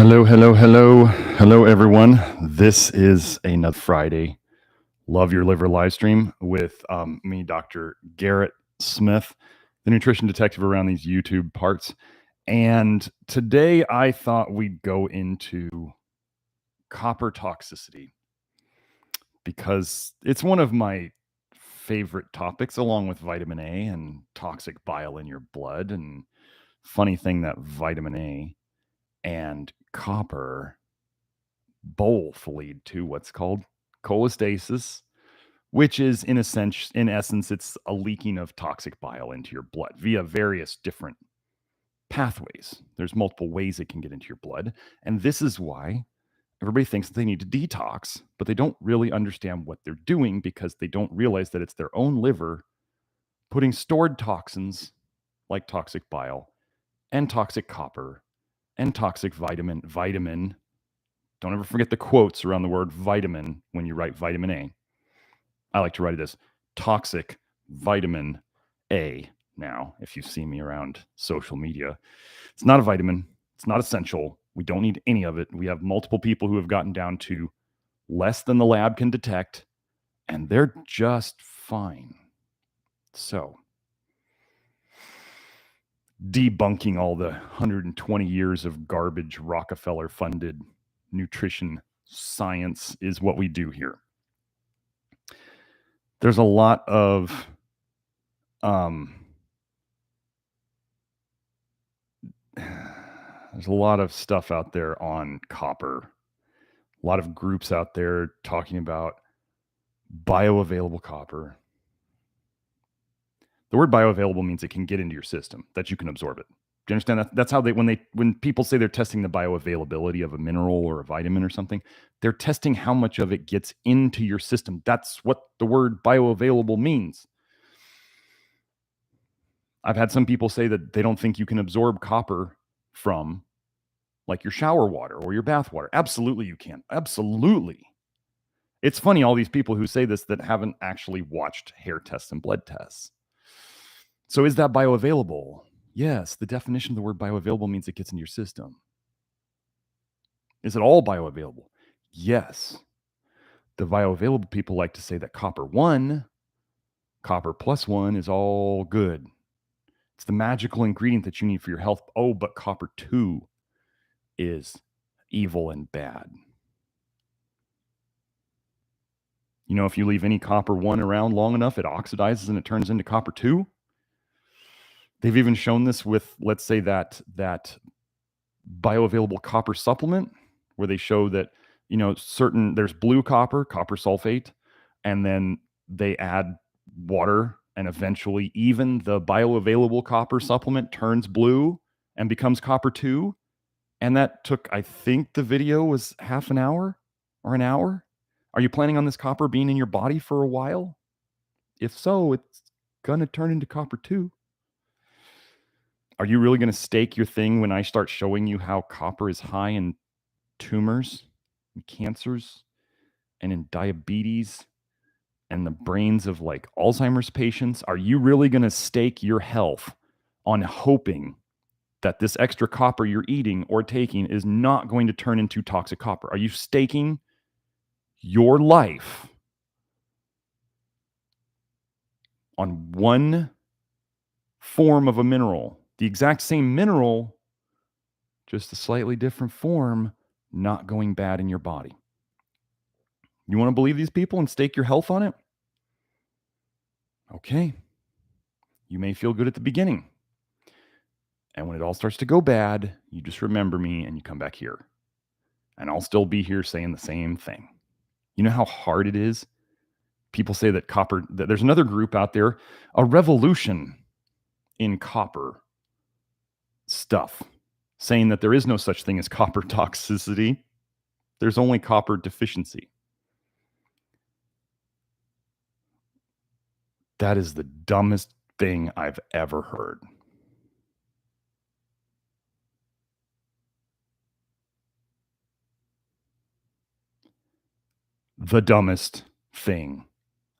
Hello, hello, hello. Hello, everyone. This is another Friday Love Your Liver live stream with me, Dr. Garrett Smith, the nutrition detective around these YouTube parts. And today I thought we'd go into copper toxicity because it's one of my favorite topics, along with vitamin A and toxic bile in your blood. And funny thing that vitamin A and copper both lead to what's called cholestasis, which is in essence, it's a leaking of toxic bile into your blood via various different pathways. There's multiple ways it can get into your blood. And this is why everybody thinks that they need to detox, but they don't really understand what they're doing because they don't realize that it's their own liver putting stored toxins like toxic bile and toxic copper and toxic vitamin. Don't ever forget the quotes around the word vitamin when you write vitamin A. I like to write it as toxic vitamin A now, if you see me around social media. It's not a vitamin. It's not essential. We don't need any of it. We have multiple people who have gotten down to less than the lab can detect, and they're just fine. So, debunking all the 120 years of garbage Rockefeller-funded nutrition science is what we do here. There's a lot of stuff out there on copper. A lot of groups out there talking about bioavailable copper. The word bioavailable means it can get into your system, that you can absorb it. Do you understand that? That's how when people say they're testing the bioavailability of a mineral or a vitamin or something, they're testing how much of it gets into your system. That's what the word bioavailable means. I've had some people say that they don't think you can absorb copper from like your shower water or your bath water. Absolutely you can. Absolutely. It's funny, all these people who say this that haven't actually watched hair tests and blood tests. So is that bioavailable? Yes, the definition of the word bioavailable means it gets in your system. Is it all bioavailable? Yes. The bioavailable people like to say that copper plus 1 is all good. It's the magical ingredient that you need for your health. Oh, but copper 2 is evil and bad. You know, if you leave any copper 1 around long enough, it oxidizes and it turns into copper 2. They've even shown this with, let's say, that bioavailable copper supplement, where they show that, you know, there's blue copper sulfate, and then they add water, and eventually even the bioavailable copper supplement turns blue and becomes copper 2. And that took, I think the video was half an hour or an hour. Are you planning on this copper being in your body for a while? If so, it's going to turn into copper 2. Are you really going to stake your thing when I start showing you how copper is high in tumors and cancers and in diabetes and the brains of like Alzheimer's patients? Are you really going to stake your health on hoping that this extra copper you're eating or taking is not going to turn into toxic copper? Are you staking your life on one form of a mineral, the exact same mineral, just a slightly different form, not going bad in your body? You want to believe these people and stake your health on it? Okay. You may feel good at the beginning. And when it all starts to go bad, you just remember me and you come back here. And I'll still be here saying the same thing. You know how hard it is? People say that copper, that there's another group out there, a revolution in copper stuff, saying that there is no such thing as copper toxicity. There's only copper deficiency. That is the dumbest thing I've ever heard. The dumbest thing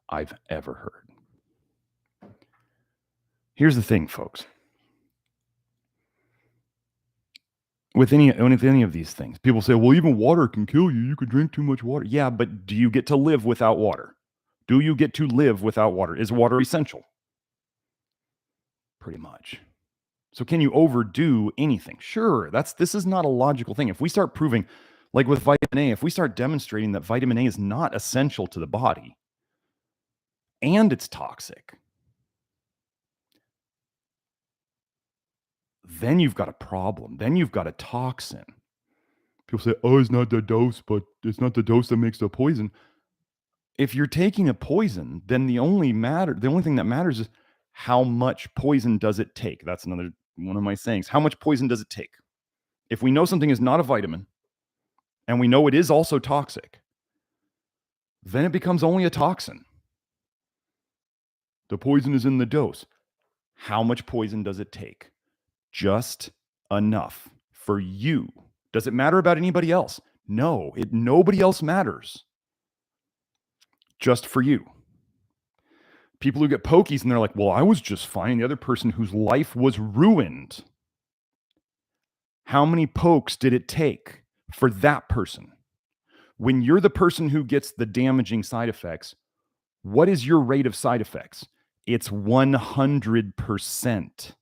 I've ever heard. Here's the thing, folks. with any of these things. People say, well, even water can kill you. You could drink too much water. Yeah, but do you get to live without water? Do you get to live without water? Is water essential? Pretty much. So can you overdo anything? Sure, this is not a logical thing. If we start proving, like with vitamin A, if we start demonstrating that vitamin A is not essential to the body and it's toxic, then you've got a problem. Then you've got a toxin. People say, oh, it's not the dose, but it's not the dose that makes the poison. If you're taking a poison, then the only thing that matters is how much poison does it take? That's another one of my sayings. How much poison does it take? If we know something is not a vitamin and we know it is also toxic, then it becomes only a toxin. The poison is in the dose. How much poison does it take? Just enough for you. Does it matter about anybody else? No, nobody else matters. Just for you. People who get pokies and they're like, well, I was just fine. The other person whose life was ruined. How many pokes did it take for that person? When you're the person who gets the damaging side effects, what is your rate of side effects? It's 100%.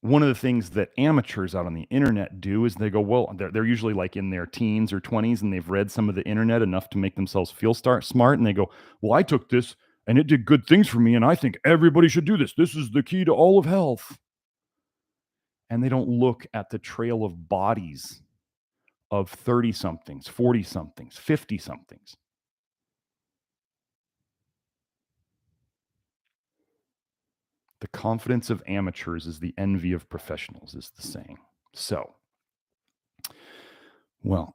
One of the things that amateurs out on the internet do is they go, well, they're usually like in their teens or 20s and they've read some of the internet enough to make themselves feel smart. And they go, well, I took this and it did good things for me. And I think everybody should do this. This is the key to all of health. And they don't look at the trail of bodies of 30 somethings, 40 somethings, 50 somethings. The confidence of amateurs is the envy of professionals, is the saying. So, well,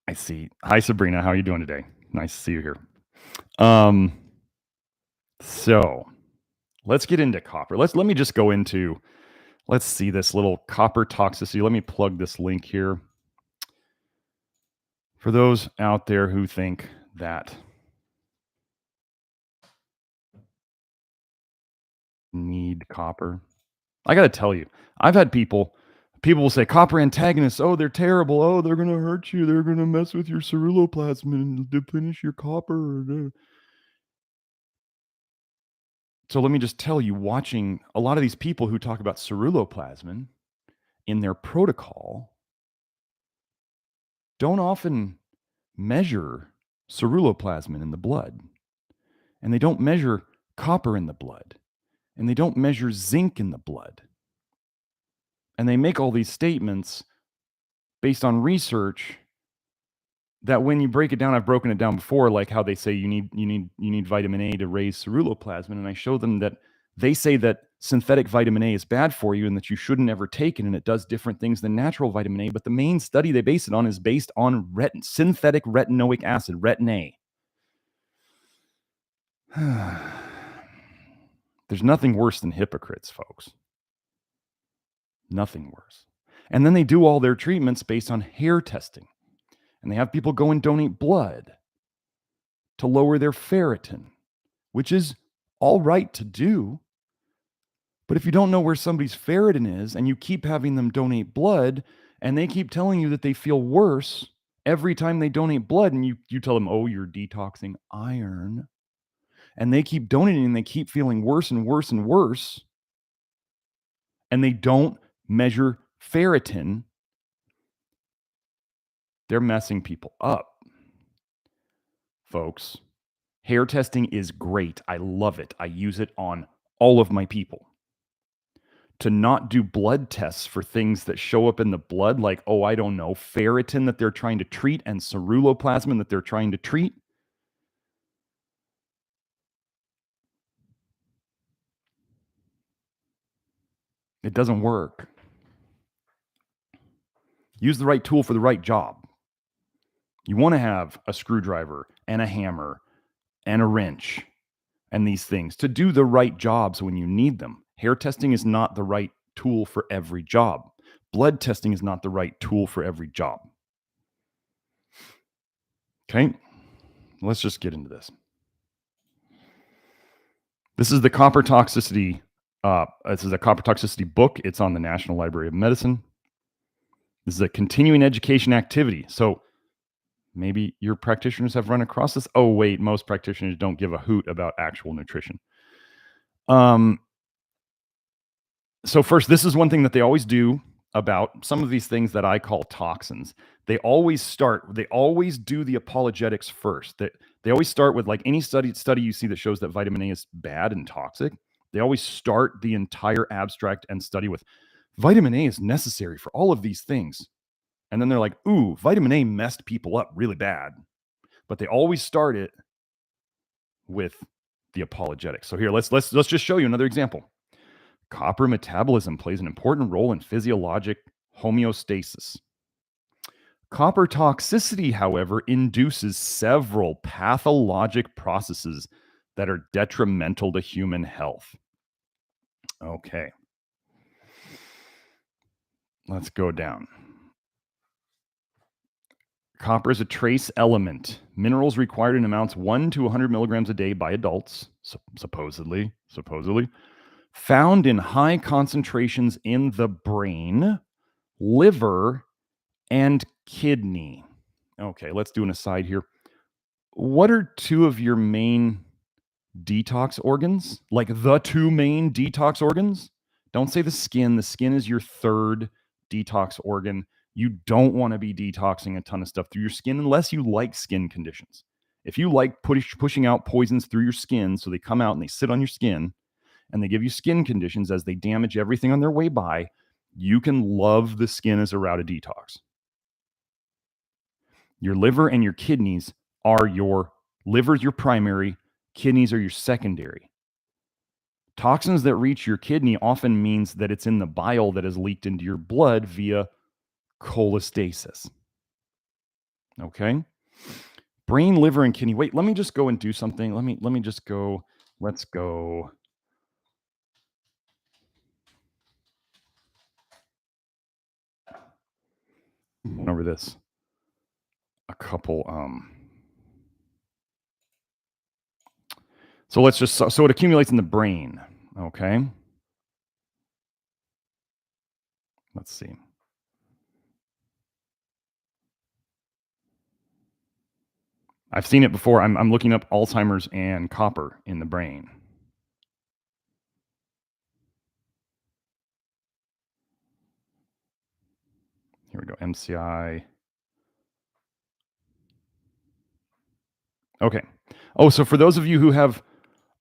I see. Hi, Sabrina. How are you doing today? Nice to see you here. So let's get into copper. Let me just go into, let's see this little copper toxicity. Let me plug this link here. For those out there who think that need copper, I got to tell you, I've had people will say copper antagonists, oh, they're terrible. Oh, they're going to hurt you. They're going to mess with your ceruloplasmin and deplenish your copper. So let me just tell you, watching a lot of these people who talk about ceruloplasmin in their protocol don't often measure ceruloplasmin in the blood. And they don't measure copper in the blood. And they don't measure zinc in the blood. And they make all these statements based on research that when you break it down, I've broken it down before, like how they say you need vitamin A to raise ceruloplasmin. And I show them that they say that synthetic vitamin A is bad for you and that you shouldn't ever take it, and it does different things than natural vitamin A. But the main study they base it on is based on synthetic retinoic acid, retin A. There's nothing worse than hypocrites, folks. Nothing worse. And then they do all their treatments based on hair testing. And they have people go and donate blood to lower their ferritin, which is all right to do. But if you don't know where somebody's ferritin is and you keep having them donate blood and they keep telling you that they feel worse every time they donate blood, and you tell them, oh, you're detoxing iron, and they keep donating and they keep feeling worse and worse and worse, and they don't measure ferritin, they're messing people up. Folks, hair testing is great. I love it. I use it on all of my people. To not do blood tests for things that show up in the blood, like, oh, I don't know, ferritin that they're trying to treat and ceruloplasmin that they're trying to treat. It doesn't work. Use the right tool for the right job. You want to have a screwdriver and a hammer and a wrench and these things to do the right jobs when you need them. Hair testing is not the right tool for every job. Blood testing is not the right tool for every job. Okay, let's just get into this. This is the copper toxicity This is a copper toxicity book. It's on the National Library of Medicine. This is a continuing education activity. So maybe your practitioners have run across this. Oh, wait, most practitioners don't give a hoot about actual nutrition. So first, this is one thing that they always do about some of these things that I call toxins. They always do the apologetics first. They always start with, like, any study you see that shows that vitamin A is bad and toxic. They always start the entire abstract and study with vitamin A is necessary for all of these things. And then they're like, ooh, vitamin A messed people up really bad. But they always start it with the apologetics. So here, let's just show you another example. Copper metabolism plays an important role in physiologic homeostasis. Copper toxicity, however, induces several pathologic processes that are detrimental to human health. Okay. Let's go down. Copper is a trace element. Minerals required in amounts 1 to 100 milligrams a day by adults, supposedly, found in high concentrations in the brain, liver, and kidney. Okay, let's do an aside here. What are two of your main detox organs? Like the two main detox organs? Don't say the skin. The skin is your third detox organ. You don't want to be detoxing a ton of stuff through your skin unless you like skin conditions. If you like pushing out poisons through your skin so they come out and they sit on your skin and they give you skin conditions as they damage everything on their way by, you can love the skin as a route of detox. Your liver and your kidneys are liver's your primary, kidneys are your secondary. Toxins that reach your kidney often means that it's in the bile that has leaked into your blood via cholestasis. Okay? Brain, liver, and kidney. Wait, let me just go and do something. Let me just go. Let's go. Over this. A couple. So let's just, so it accumulates in the brain. Okay. Let's see. I've seen it before. I'm looking up Alzheimer's and copper in the brain. Here we go. MCI. Okay. Oh, so for those of you who have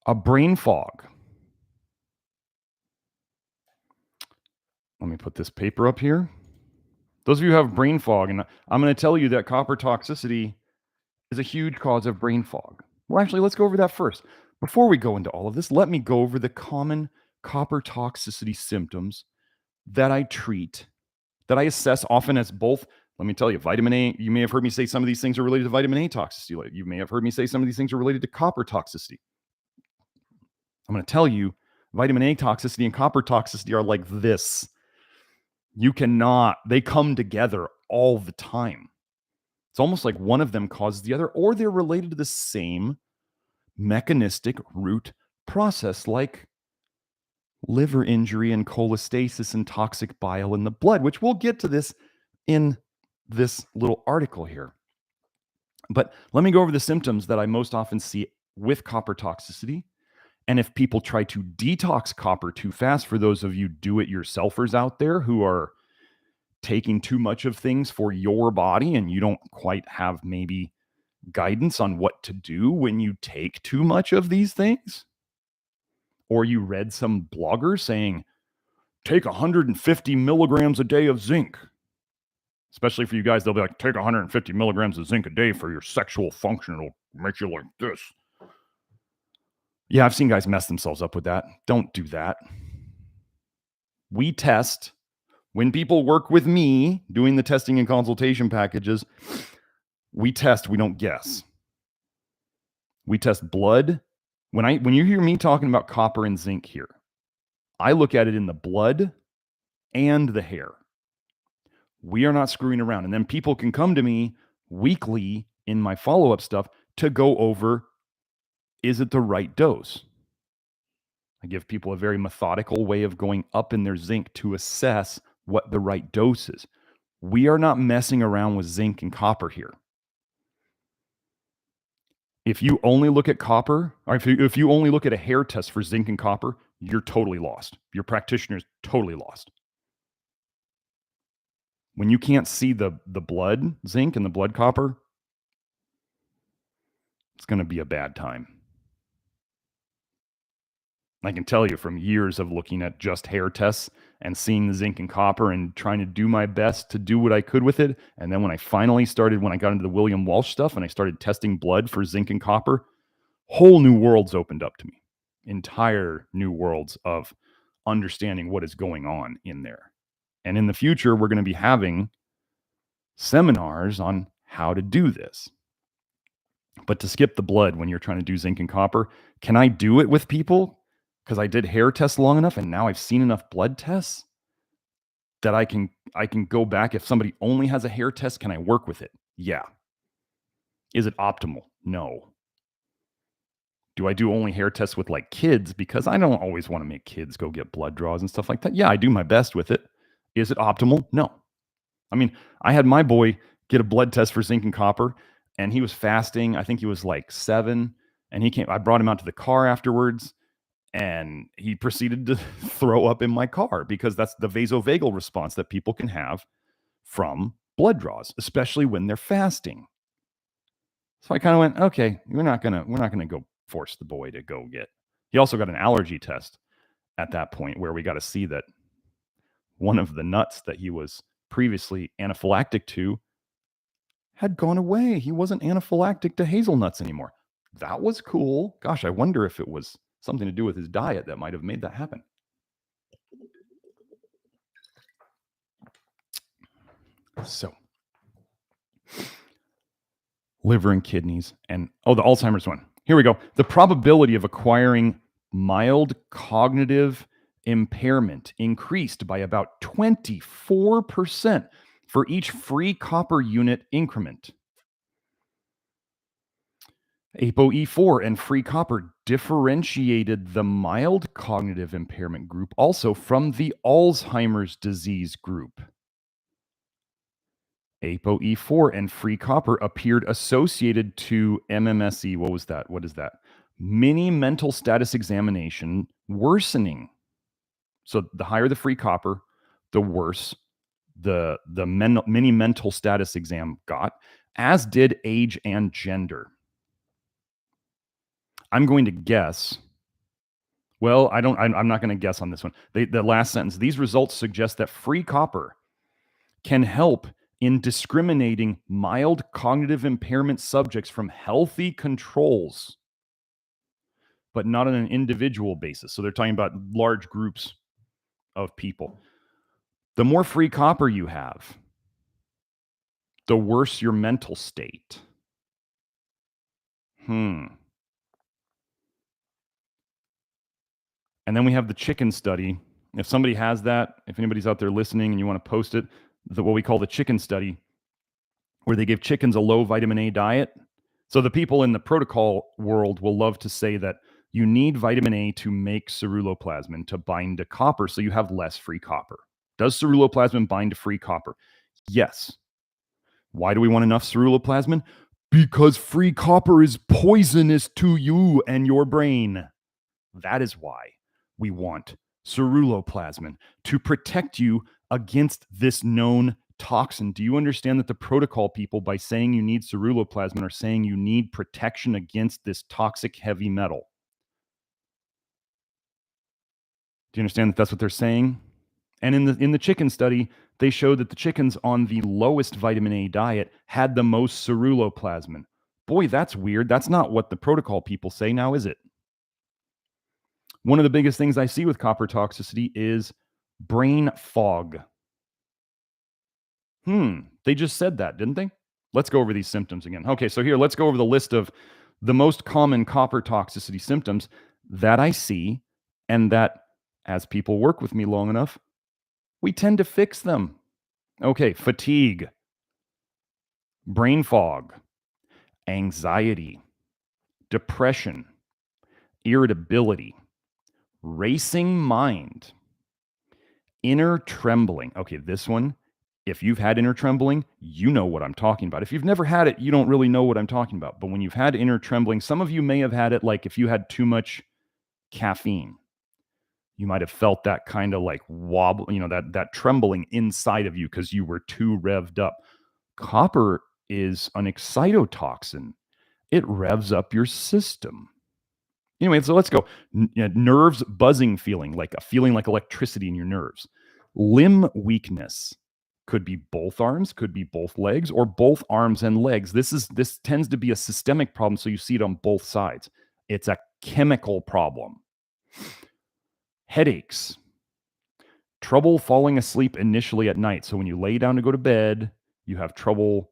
a brain fog, let me put this paper up here. Those of you who have brain fog, and I'm going to tell you that copper toxicity is a huge cause of brain fog. Well, actually, let's go over that first. Before we go into all of this, let me go over the common copper toxicity symptoms that I treat, that I assess often as both. Let me tell you, vitamin A, you may have heard me say some of these things are related to vitamin A toxicity. You may have heard me say some of these things are related to copper toxicity. I'm going to tell you, vitamin A toxicity and copper toxicity are like this. They come together all the time. It's almost like one of them causes the other, or they're related to the same mechanistic root process, like liver injury and cholestasis and toxic bile in the blood, which we'll get to this in this little article here. But let me go over the symptoms that I most often see with copper toxicity. And if people try to detox copper too fast, for those of you do-it-yourselfers out there who are taking too much of things for your body and you don't quite have maybe guidance on what to do when you take too much of these things, or you read some blogger saying, take 150 milligrams a day of zinc. Especially for you guys, they'll be like, take 150 milligrams of zinc a day for your sexual function. It'll make you like this. Yeah, I've seen guys mess themselves up with that. Don't do that. We test. When people work with me doing the testing and consultation packages, we test, we don't guess. We test blood. When you hear me talking about copper and zinc here, I look at it in the blood and the hair. We are not screwing around. And then people can come to me weekly in my follow-up stuff to go over, is it the right dose? I give people a very methodical way of going up in their zinc to assess what the right dose is. We are not messing around with zinc and copper here. If you only look at copper, or if you only look at a hair test for zinc and copper, you're totally lost. Your practitioner's totally lost. When you can't see the blood zinc and the blood copper, it's going to be a bad time. I can tell you from years of looking at just hair tests and seeing the zinc and copper and trying to do my best to do what I could with it. And then when I finally started, when I got into the William Walsh stuff and I started testing blood for zinc and copper, whole new worlds opened up to me. Entire new worlds of understanding what is going on in there. And in the future, we're going to be having seminars on how to do this. But to skip the blood when you're trying to do zinc and copper, can I do it with people? Because I did hair tests long enough and now I've seen enough blood tests that I can go back. If somebody only has a hair test, can I work with it? Yeah. Is it optimal? No. Do I do only hair tests with like kids? Because I don't always want to make kids go get blood draws and stuff like that. Yeah, I do my best with it. Is it optimal? No. I mean, I had my boy get a blood test for zinc and copper and he was fasting. I think he was like 7 and I brought him out to the car afterwards and he proceeded to throw up in my car because that's the vasovagal response that people can have from blood draws, especially when they're fasting. So I kind of went, okay, we're not gonna go force the boy to go get. He also got an allergy test at that point where we got to see that one of the nuts that he was previously anaphylactic to had gone away. He wasn't anaphylactic to hazelnuts anymore. That was cool. Gosh, I wonder if it was something to do with his diet that might have made that happen. So, liver and kidneys, and the Alzheimer's one. Here we go. The probability of acquiring mild cognitive impairment increased by about 24% for each free copper unit increment. ApoE4 and free copper differentiated the mild cognitive impairment group also from the Alzheimer's disease group. ApoE4 and free copper appeared associated to MMSE. What was that? What is that? Mini mental status examination worsening. So the higher the free copper, the worse the mini mental status exam got, as did age and gender. I'm going to guess. Well, I'm not going to guess on this one. The last sentence. These results suggest that free copper can help in discriminating mild cognitive impairment subjects from healthy controls, but not on an individual basis. So they're talking about large groups of people. The more free copper you have, the worse your mental state. And then we have the chicken study. If somebody has that, if anybody's out there listening and you want to post it, what we call the chicken study, where they give chickens a low vitamin A diet. So the people in the protocol world will love to say that you need vitamin A to make ceruloplasmin to bind to copper so you have less free copper. Does ceruloplasmin bind to free copper? Yes. Why do we want enough ceruloplasmin? Because free copper is poisonous to you and your brain. That is why we want ceruloplasmin to protect you against this known toxin. Do you understand that the protocol people, by saying you need ceruloplasmin, are saying you need protection against this toxic heavy metal? Do you understand that that's what they're saying? And in the chicken study, they showed that the chickens on the lowest vitamin A diet had the most ceruloplasmin. Boy, that's weird. That's not what the protocol people say now, is it? One of the biggest things I see with copper toxicity is brain fog. They just said that, didn't they? Let's go over these symptoms again. Okay, so here, let's go over the list of the most common copper toxicity symptoms that I see, and that as people work with me long enough, we tend to fix them. Okay, fatigue, brain fog, anxiety, depression, irritability, Racing mind, inner trembling. Okay, this one, if you've had inner trembling, you know what I'm talking about. If you've never had it, you don't really know what I'm talking about. But when you've had inner trembling, some of you may have had it like if you had too much caffeine. You might have felt that kind of like wobble, that trembling inside of you because you were too revved up. Copper is an excitotoxin. It revs up your system. Anyway, so let's go. Nerves buzzing feeling like electricity in your nerves. Limb weakness could be both arms, could be both legs, or both arms and legs. This tends to be a systemic problem, so you see it on both sides. It's a chemical problem. Headaches. Trouble falling asleep initially at night. So when you lay down to go to bed, you have trouble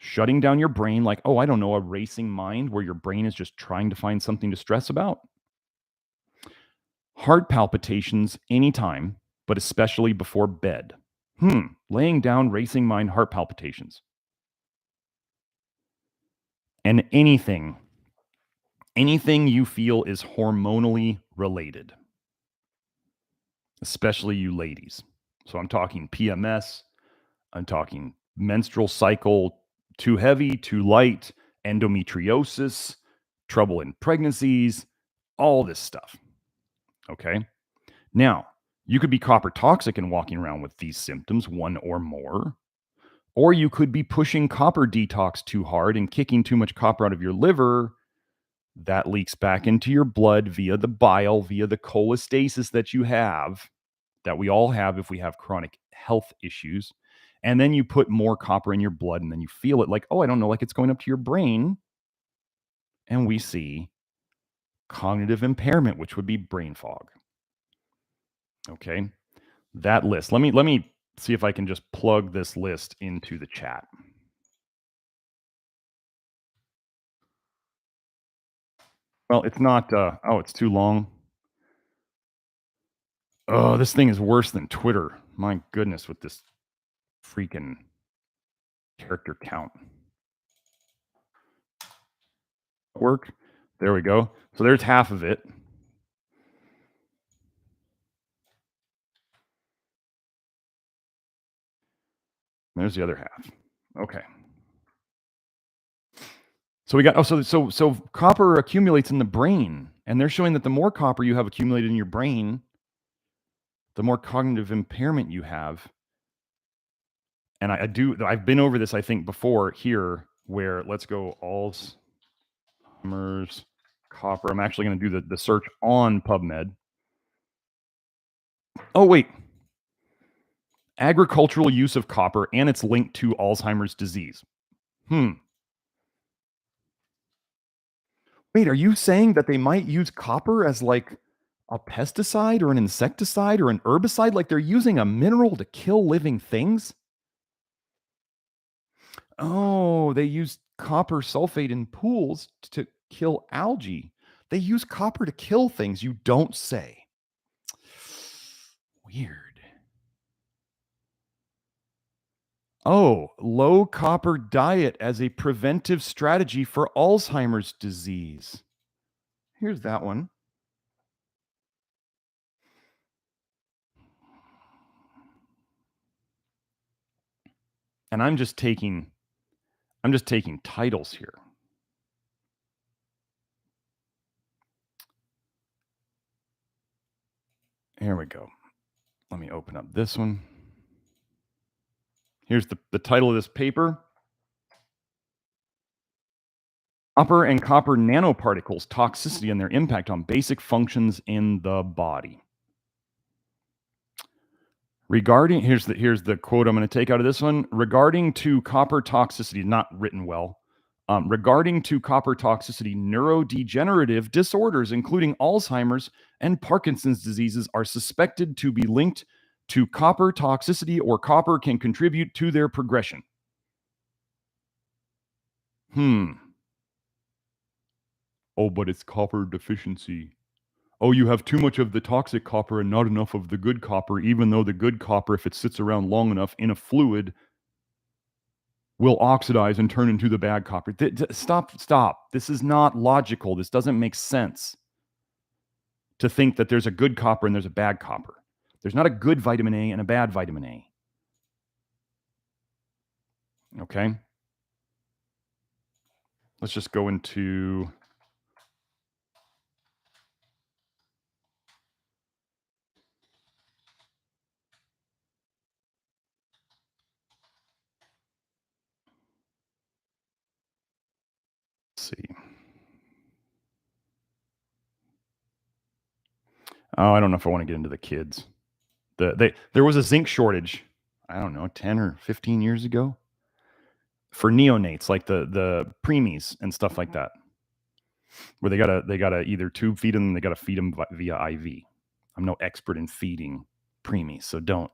shutting down your brain, like, oh, I don't know, a racing mind where your brain is just trying to find something to stress about. Heart palpitations anytime, but especially before bed. Laying down, racing mind, heart palpitations. And anything you feel is hormonally related, especially you ladies. So I'm talking PMS, I'm talking menstrual cycle, too heavy, too light, endometriosis, trouble in pregnancies, all this stuff. Okay. Now, you could be copper toxic and walking around with these symptoms, one or more, or you could be pushing copper detox too hard and kicking too much copper out of your liver. That leaks back into your blood via the bile, via the cholestasis that you have, that we all have if we have chronic health issues. And then you put more copper in your blood and then you feel it like, oh, I don't know, like it's going up to your brain. And we see cognitive impairment, which would be brain fog. Okay. That list. Let me see if I can just plug this list into the chat. Well, it's not, it's too long. Oh, this thing is worse than Twitter. My goodness, with this freaking character count. Work. There we go. So there's half of it. There's the other half. Okay. So we got so copper accumulates in the brain, and they're showing that the more copper you have accumulated in your brain, the more cognitive impairment you have. And I've been over this, I think, before here, where let's go Alzheimer's copper. I'm actually going to do the search on PubMed. Oh, wait. Agricultural use of copper and its link to Alzheimer's disease. Wait, are you saying that they might use copper as like a pesticide or an insecticide or an herbicide? Like they're using a mineral to kill living things? Oh, they use copper sulfate in pools to kill algae. They use copper to kill things, you don't say. Weird. Oh, low copper diet as a preventive strategy for Alzheimer's disease. Here's that one. And I'm just taking titles here. Here we go. Let me open up this one. Here's the title of this paper. Copper and copper nanoparticles, toxicity and their impact on basic functions in the body. Here's the quote I'm going to take out of this one. Regarding to copper toxicity, not written well. Regarding to copper toxicity, neurodegenerative disorders, including Alzheimer's and Parkinson's diseases, are suspected to be linked to copper toxicity, or copper can contribute to their progression. Oh, but it's copper deficiency. Oh, you have too much of the toxic copper and not enough of the good copper, even though the good copper, if it sits around long enough in a fluid, will oxidize and turn into the bad copper. Stop. This is not logical. This doesn't make sense. to think that there's a good copper and there's a bad copper. There's not a good vitamin A and a bad vitamin A. Okay. Let's just go into... Let's see. Oh, I don't know if I want to get into the kids. There was a zinc shortage, I don't know, 10 or 15 years ago for neonates, like the preemies and stuff like that, where they gotta either tube feed them, they gotta feed them via IV. I'm no expert in feeding preemies, so don't.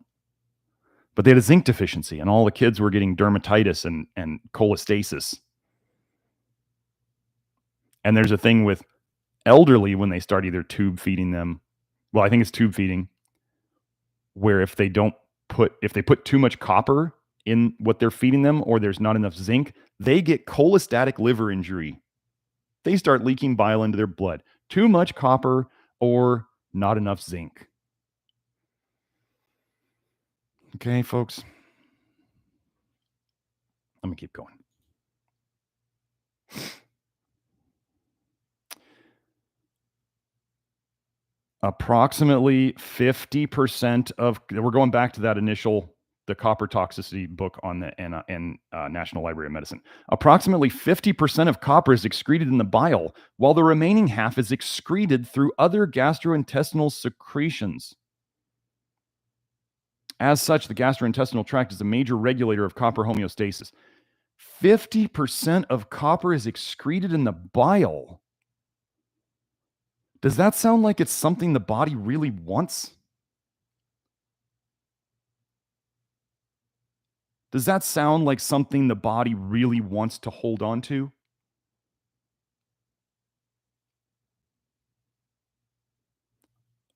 But they had a zinc deficiency, and all the kids were getting dermatitis and cholestasis. And there's a thing with elderly when they start either tube feeding them. Well, I think it's tube feeding, where if they put too much copper in what they're feeding them, or there's not enough zinc, they get cholestatic liver injury. They start leaking bile into their blood. Too much copper or not enough zinc. Okay, folks. Let me keep going. Approximately 50% of, we're going back to that initial, the copper toxicity book on the National Library of Medicine. Approximately 50% of copper is excreted in the bile, while the remaining half is excreted through other gastrointestinal secretions. As such, the gastrointestinal tract is a major regulator of copper homeostasis. 50% of copper is excreted in the bile. Does that sound like it's something the body really wants? Does that sound like something the body really wants to hold on to?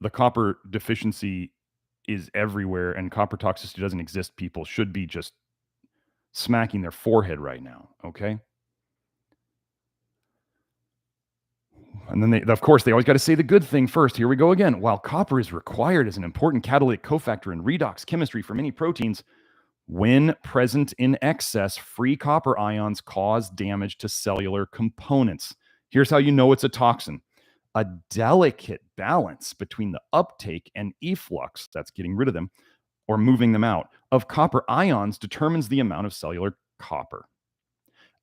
The copper deficiency is everywhere, and copper toxicity doesn't exist. People should be just smacking their forehead right now, okay? And then of course, they always got to say the good thing first. Here we go again. While copper is required as an important catalytic cofactor in redox chemistry for many proteins, when present in excess, free copper ions cause damage to cellular components. Here's how you know it's a toxin. A delicate balance between the uptake and efflux, that's getting rid of them or moving them out, of copper ions determines the amount of cellular copper.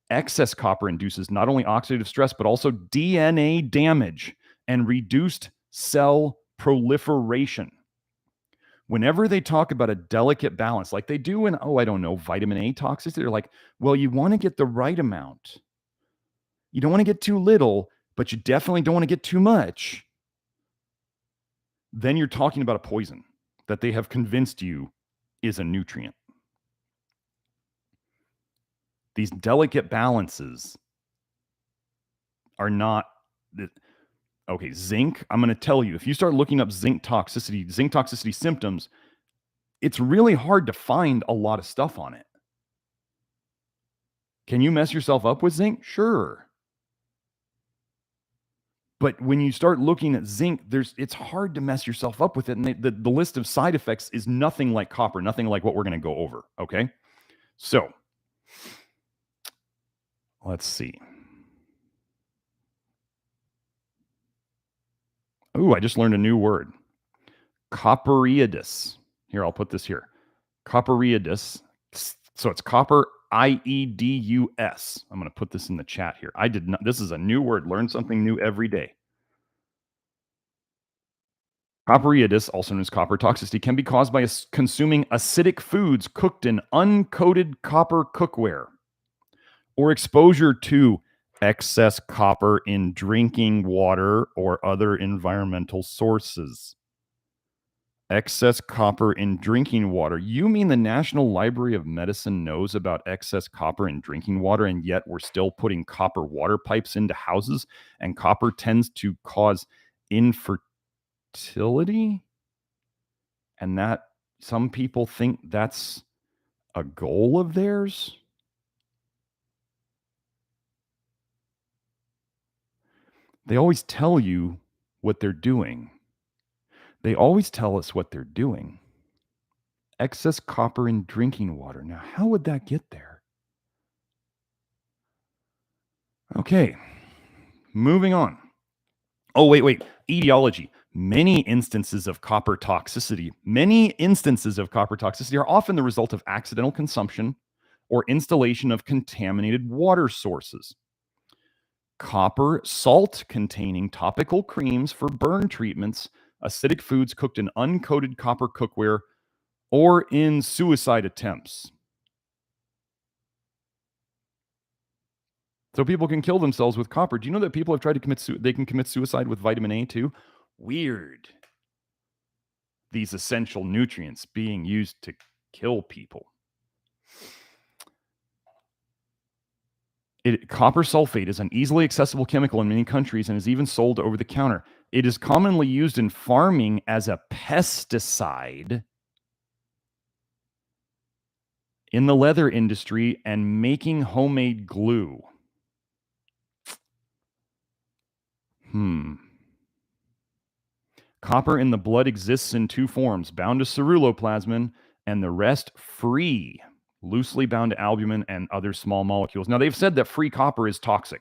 Excess copper induces not only oxidative stress, but also DNA damage and reduced cell proliferation. Whenever they talk about a delicate balance, like they do in, vitamin A toxicity, they're like, well, you want to get the right amount. You don't want to get too little, but you definitely don't want to get too much. Then you're talking about a poison that they have convinced you is a nutrient. These delicate balances are not... Okay, zinc, I'm going to tell you, if you start looking up zinc toxicity symptoms, it's really hard to find a lot of stuff on it. Can you mess yourself up with zinc? Sure. But when you start looking at zinc, it's hard to mess yourself up with it. And the list of side effects is nothing like copper, nothing like what we're going to go over, okay? So, let's see. Ooh, I just learned a new word. Copperidis. Here, I'll put this here. Copperidis. So it's copper IEDUS. I'm going to put this in the chat here. This is a new word. Learn something new every day. Copperidis, also known as copper toxicity, can be caused by consuming acidic foods cooked in uncoated copper cookware, or exposure to excess copper in drinking water or other environmental sources. Excess copper in drinking water. You mean the National Library of Medicine knows about excess copper in drinking water, and yet we're still putting copper water pipes into houses, and copper tends to cause infertility? And that some people think that's a goal of theirs? They always tell you what they're doing. They always tell us what they're doing. Excess copper in drinking water. Now, how would that get there? Okay, moving on. Oh, wait. Etiology. Many instances of copper toxicity are often the result of accidental consumption or installation of contaminated water sources. Copper salt-containing topical creams for burn treatments, acidic foods cooked in uncoated copper cookware, or in suicide attempts. So people can kill themselves with copper. Do you know that people have tried to commit suicide with vitamin A too? Weird. These essential nutrients being used to kill people. Copper sulfate is an easily accessible chemical in many countries and is even sold over the counter. It is commonly used in farming as a pesticide, in the leather industry, and making homemade glue. Copper in the blood exists in two forms, bound to ceruloplasmin and the rest free, loosely bound to albumin and other small molecules. Now, they've said that free copper is toxic.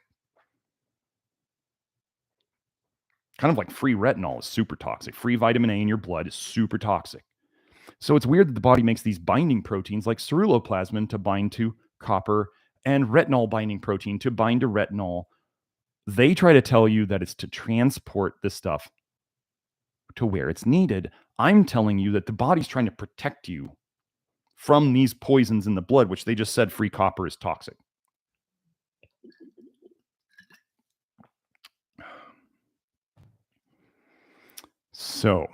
Kind of like free retinol is super toxic. Free vitamin A in your blood is super toxic. So it's weird that the body makes these binding proteins like ceruloplasmin to bind to copper and retinol binding protein to bind to retinol. They try to tell you that it's to transport this stuff to where it's needed. I'm telling you that the body's trying to protect you from these poisons in the blood, which they just said free copper is toxic. So,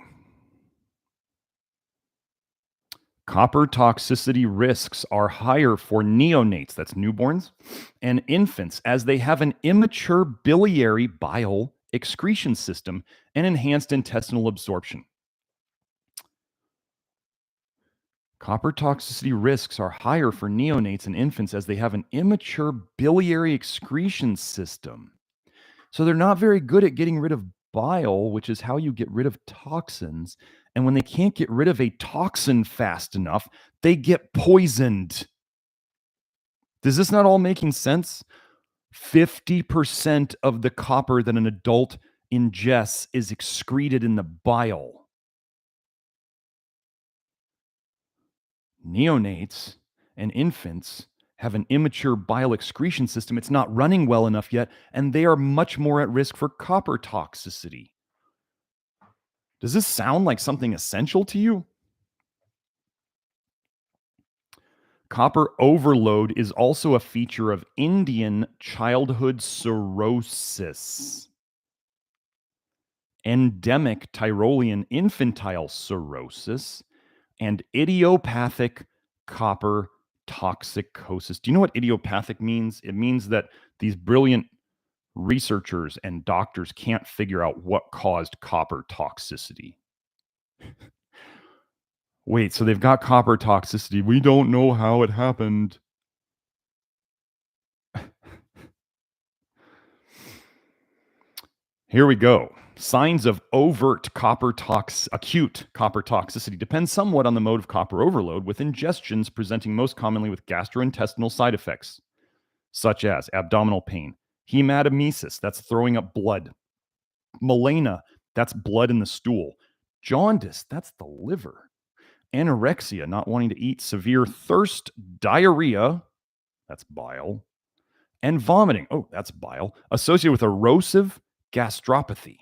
copper toxicity risks are higher for neonates, that's newborns, and infants, as they have an immature biliary bile excretion system and enhanced intestinal absorption. Copper toxicity risks are higher for neonates and infants as they have an immature biliary excretion system. So they're not very good at getting rid of bile, which is how you get rid of toxins. And when they can't get rid of a toxin fast enough, they get poisoned. Does this not all making sense? 50% of the copper that an adult ingests is excreted in the bile. Neonates and infants have an immature bile excretion system. It's not running well enough yet, and they are much more at risk for copper toxicity. Does this sound like something essential to you? Copper overload is also a feature of Indian childhood cirrhosis, endemic Tyrolean infantile cirrhosis, and idiopathic copper toxicosis. Do you know what idiopathic means? It means that these brilliant researchers and doctors can't figure out what caused copper toxicity. Wait, so they've got copper toxicity. We don't know how it happened. Here we go. Signs of acute copper toxicity depend somewhat on the mode of copper overload, with ingestions presenting most commonly with gastrointestinal side effects, such as abdominal pain, hematemesis, that's throwing up blood, melena, that's blood in the stool, jaundice, that's the liver, anorexia, not wanting to eat, severe thirst, diarrhea, that's bile, and vomiting, oh, that's bile, associated with erosive gastropathy.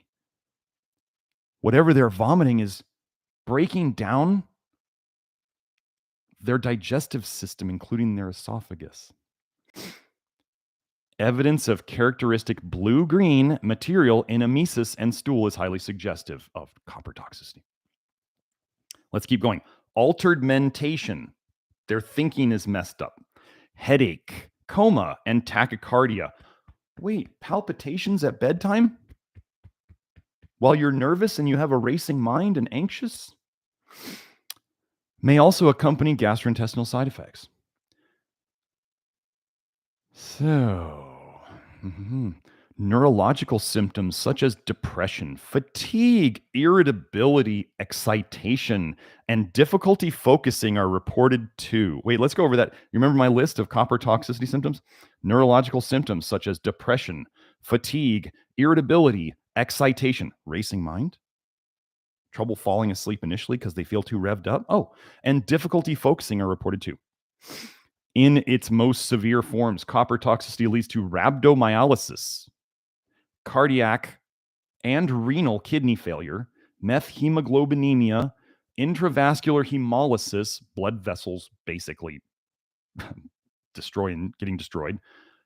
Whatever they're vomiting is breaking down their digestive system, including their esophagus. Evidence of characteristic blue-green material in emesis and stool is highly suggestive of copper toxicity. Let's keep going. Altered mentation. Their thinking is messed up. Headache, coma, and tachycardia. Wait, palpitations at bedtime? While you're nervous and you have a racing mind and anxious? May also accompany gastrointestinal side effects. So, Neurological symptoms such as depression, fatigue, irritability, excitation, and difficulty focusing are reported too. Wait, let's go over that. You remember my list of copper toxicity symptoms? Neurological symptoms such as depression, fatigue, irritability, excitation, racing mind, trouble falling asleep initially because they feel too revved up. Oh, and difficulty focusing are reported too. In its most severe forms, copper toxicity leads to rhabdomyolysis, cardiac and renal kidney failure, methemoglobinemia, intravascular hemolysis, blood vessels basically getting destroyed,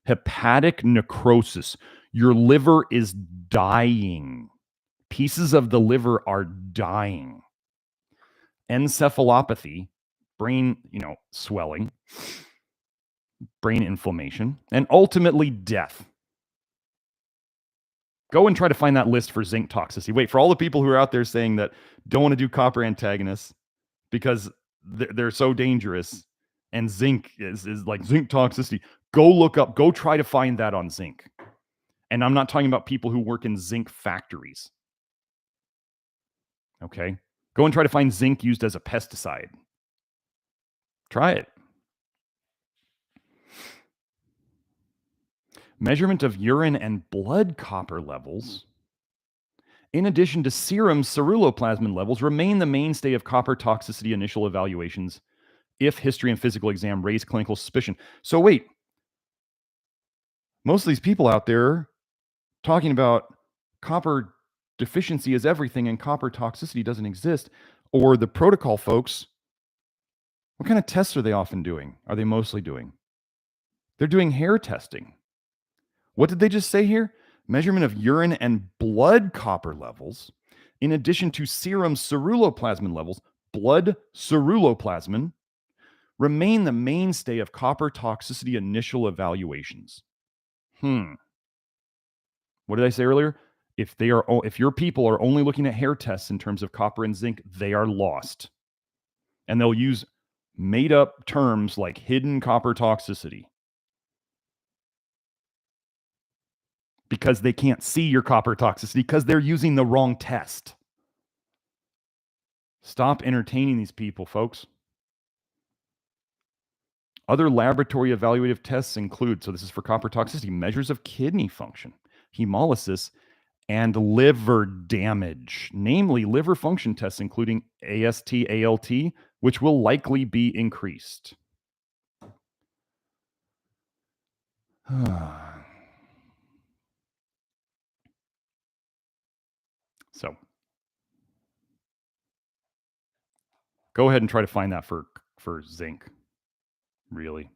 hepatic necrosis. Your liver is dying. Pieces of the liver are dying. Encephalopathy, brain, swelling, brain inflammation, and ultimately death. Go and try to find that list for zinc toxicity. Wait, for all the people who are out there saying that don't want to do copper antagonists because they're so dangerous and zinc is like zinc toxicity, go try to find that on zinc. And I'm not talking about people who work in zinc factories. Okay? Go and try to find zinc used as a pesticide. Try it. Measurement of urine and blood copper levels, in addition to serum ceruloplasmin levels, remain the mainstay of copper toxicity initial evaluations if history and physical exam raise clinical suspicion. So wait, most of these people out there talking about copper deficiency is everything and copper toxicity doesn't exist, or the protocol folks, what kind of tests are they often doing? Are they mostly doing? They're doing hair testing. What did they just say here? Measurement of urine and blood copper levels, in addition to serum ceruloplasmin levels, blood ceruloplasmin, remain the mainstay of copper toxicity initial evaluations. What did I say earlier? If your people are only looking at hair tests in terms of copper and zinc, they are lost. And they'll use made up terms like hidden copper toxicity because they can't see your copper toxicity because they're using the wrong test. Stop entertaining these people, folks. Other laboratory evaluative tests include, so this is for copper toxicity, measures of kidney function, hemolysis, and liver damage, namely liver function tests, including AST, ALT, which will likely be increased. So go ahead and try to find that for zinc, really.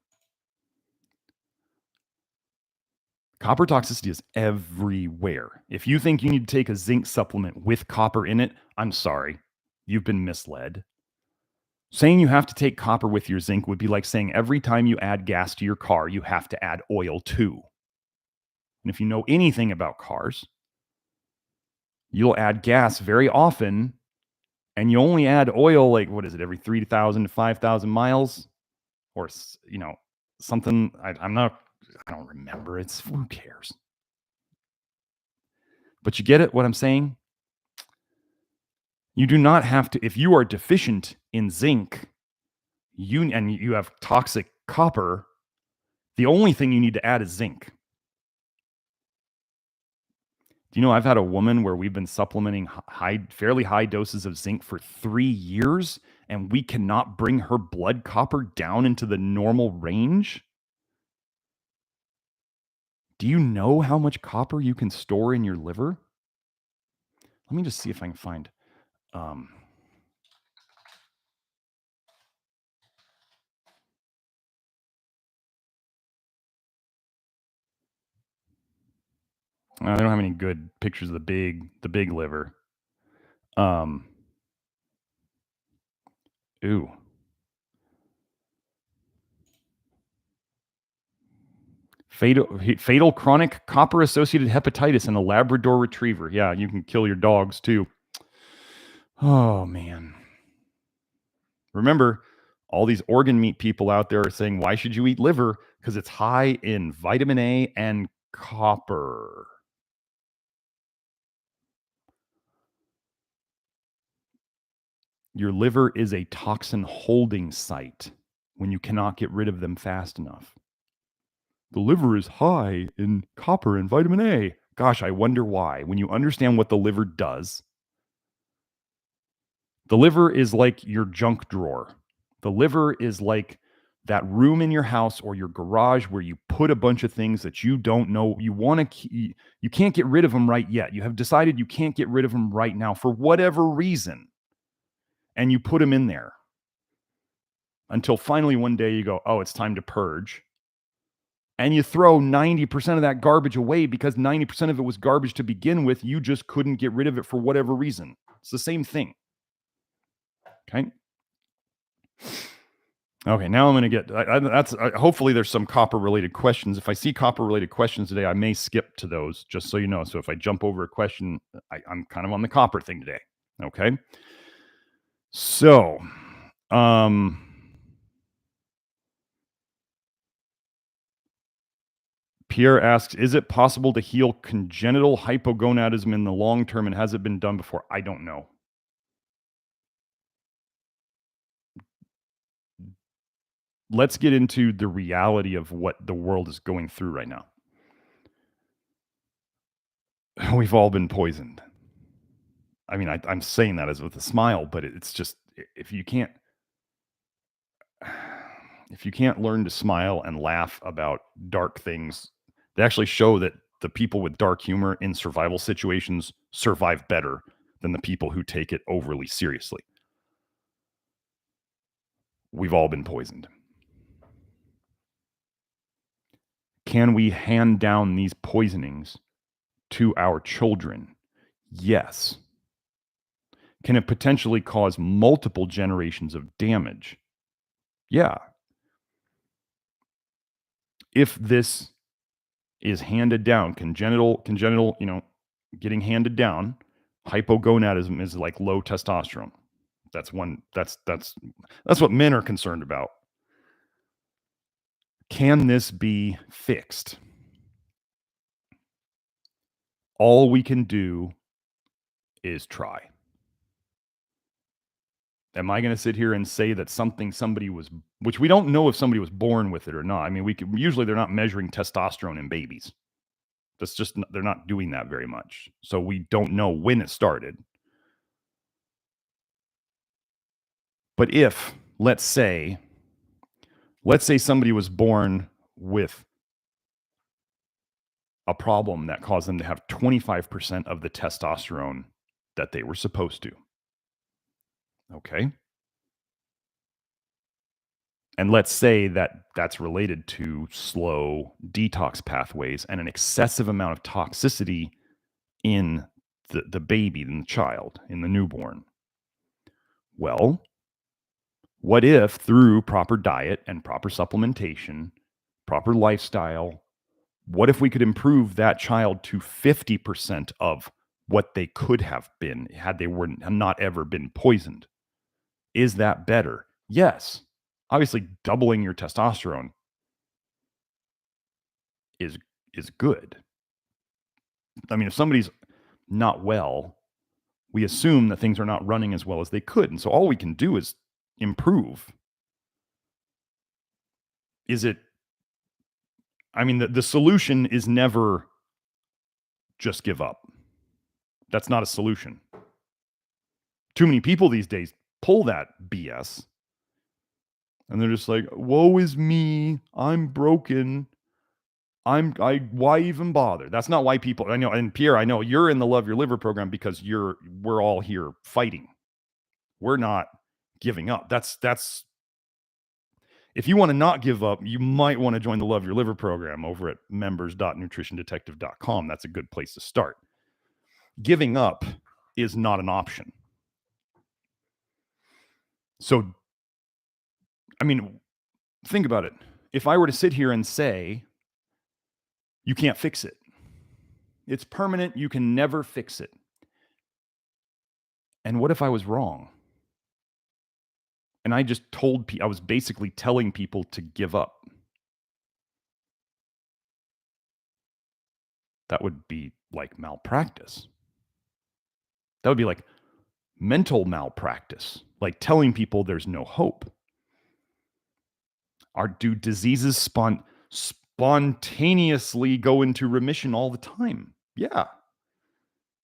Copper toxicity is everywhere. If you think you need to take a zinc supplement with copper in it, I'm sorry. You've been misled. Saying you have to take copper with your zinc would be like saying every time you add gas to your car, you have to add oil too. And if you know anything about cars, you'll add gas very often and you only add oil like, what is it, every 3,000 to 5,000 miles? Or, something, I don't remember. Who cares? But you get it, what I'm saying? You do not have to, if you are deficient in zinc, and you have toxic copper, the only thing you need to add is zinc. Do you know I've had a woman where we've been supplementing fairly high doses of zinc for 3 years, and we cannot bring her blood copper down into the normal range? Do you know how much copper you can store in your liver? Let me just see if I can find. They don't have any good pictures of the big liver. Ooh. Fatal chronic copper-associated hepatitis in a Labrador Retriever. Yeah, you can kill your dogs too. Oh, man. Remember, all these organ meat people out there are saying, why should you eat liver? Because it's high in vitamin A and copper. Your liver is a toxin holding site when you cannot get rid of them fast enough. The liver is high in copper and vitamin A. Gosh, I wonder why. When you understand what the liver does, the liver is like your junk drawer. The liver is like that room in your house or your garage where you put a bunch of things that you don't know you want to keep. You can't get rid of them right yet. You have decided you can't get rid of them right now for whatever reason. And you put them in there until finally one day you go, oh, it's time to purge. And you throw 90% of that garbage away because 90% of it was garbage to begin with. You just couldn't get rid of it for whatever reason. It's the same thing. Okay. Okay, now I'm going to get, hopefully there's some copper related questions. If I see copper related questions today, I may skip to those, just so you know. So if I jump over a question, I'm kind of on the copper thing today. Okay. So, Pierre asks, is it possible to heal congenital hypogonadism in the long term, and has it been done before? I don't know. Let's get into the reality of what the world is going through right now. We've all been poisoned. I mean, I'm saying that as with a smile, but it's just, if you can't learn to smile and laugh about dark things, they actually show that the people with dark humor in survival situations survive better than the people who take it overly seriously. We've all been poisoned. Can we hand down these poisonings to our children? Yes. Can it potentially cause multiple generations of damage? Yeah. If this is handed down, congenital, getting handed down, hypogonadism is like low testosterone. That's what men are concerned about. Can this be fixed? All we can do is try. Am I going to sit here and say that somebody was, which we don't know if somebody was born with it or not. I mean, usually they're not measuring testosterone in babies. That's just, they're not doing that very much. So we don't know when it started. But if, let's say somebody was born with a problem that caused them to have 25% of the testosterone that they were supposed to. Okay. And let's say that that's related to slow detox pathways and an excessive amount of toxicity in the baby, in the child, in the newborn. Well, what if through proper diet and proper supplementation, proper lifestyle, what if we could improve that child to 50% of what they could have been had they not ever been poisoned? Is that better? Yes. Obviously, doubling your testosterone is good. I mean, if somebody's not well, we assume that things are not running as well as they could. And so all we can do is improve. The solution is never just give up. That's not a solution. Too many people these days pull that BS. And they're just like, woe is me. I'm broken. Why even bother? That's not why people, I know. And Pierre, I know you're in the Love Your Liver program because we're all here fighting. We're not giving up. That's, if you want to not give up, you might want to join the Love Your Liver program over at members.nutritiondetective.com. That's a good place to start. Giving up is not an option. So, I mean, think about it. If I were to sit here and say, you can't fix it, it's permanent, you can never fix it. And what if I was wrong? And I just I was basically telling people to give up. That would be like malpractice. That would be like mental malpractice. like telling people there's no hope. Do diseases spontaneously go into remission all the time? Yeah.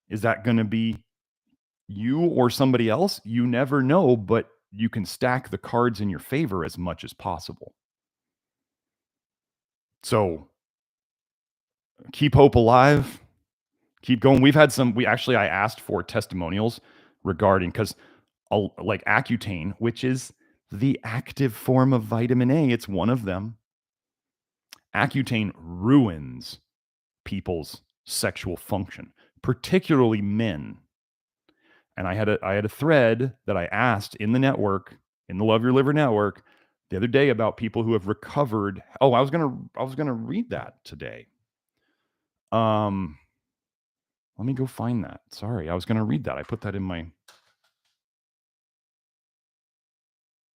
Is that going to be you or somebody else? You never know, but you can stack the cards in your favor as much as possible. So keep hope alive. Keep going. We've had I asked for testimonials regarding, because like Accutane, which is the active form of vitamin A, it's one of them. Accutane ruins people's sexual function, particularly men. And I had a thread that I asked in the network, in the Love Your Liver network, the other day about people who have recovered. Oh, I was gonna read that today. Let me go find that. Sorry, I was gonna read that. I put that in my.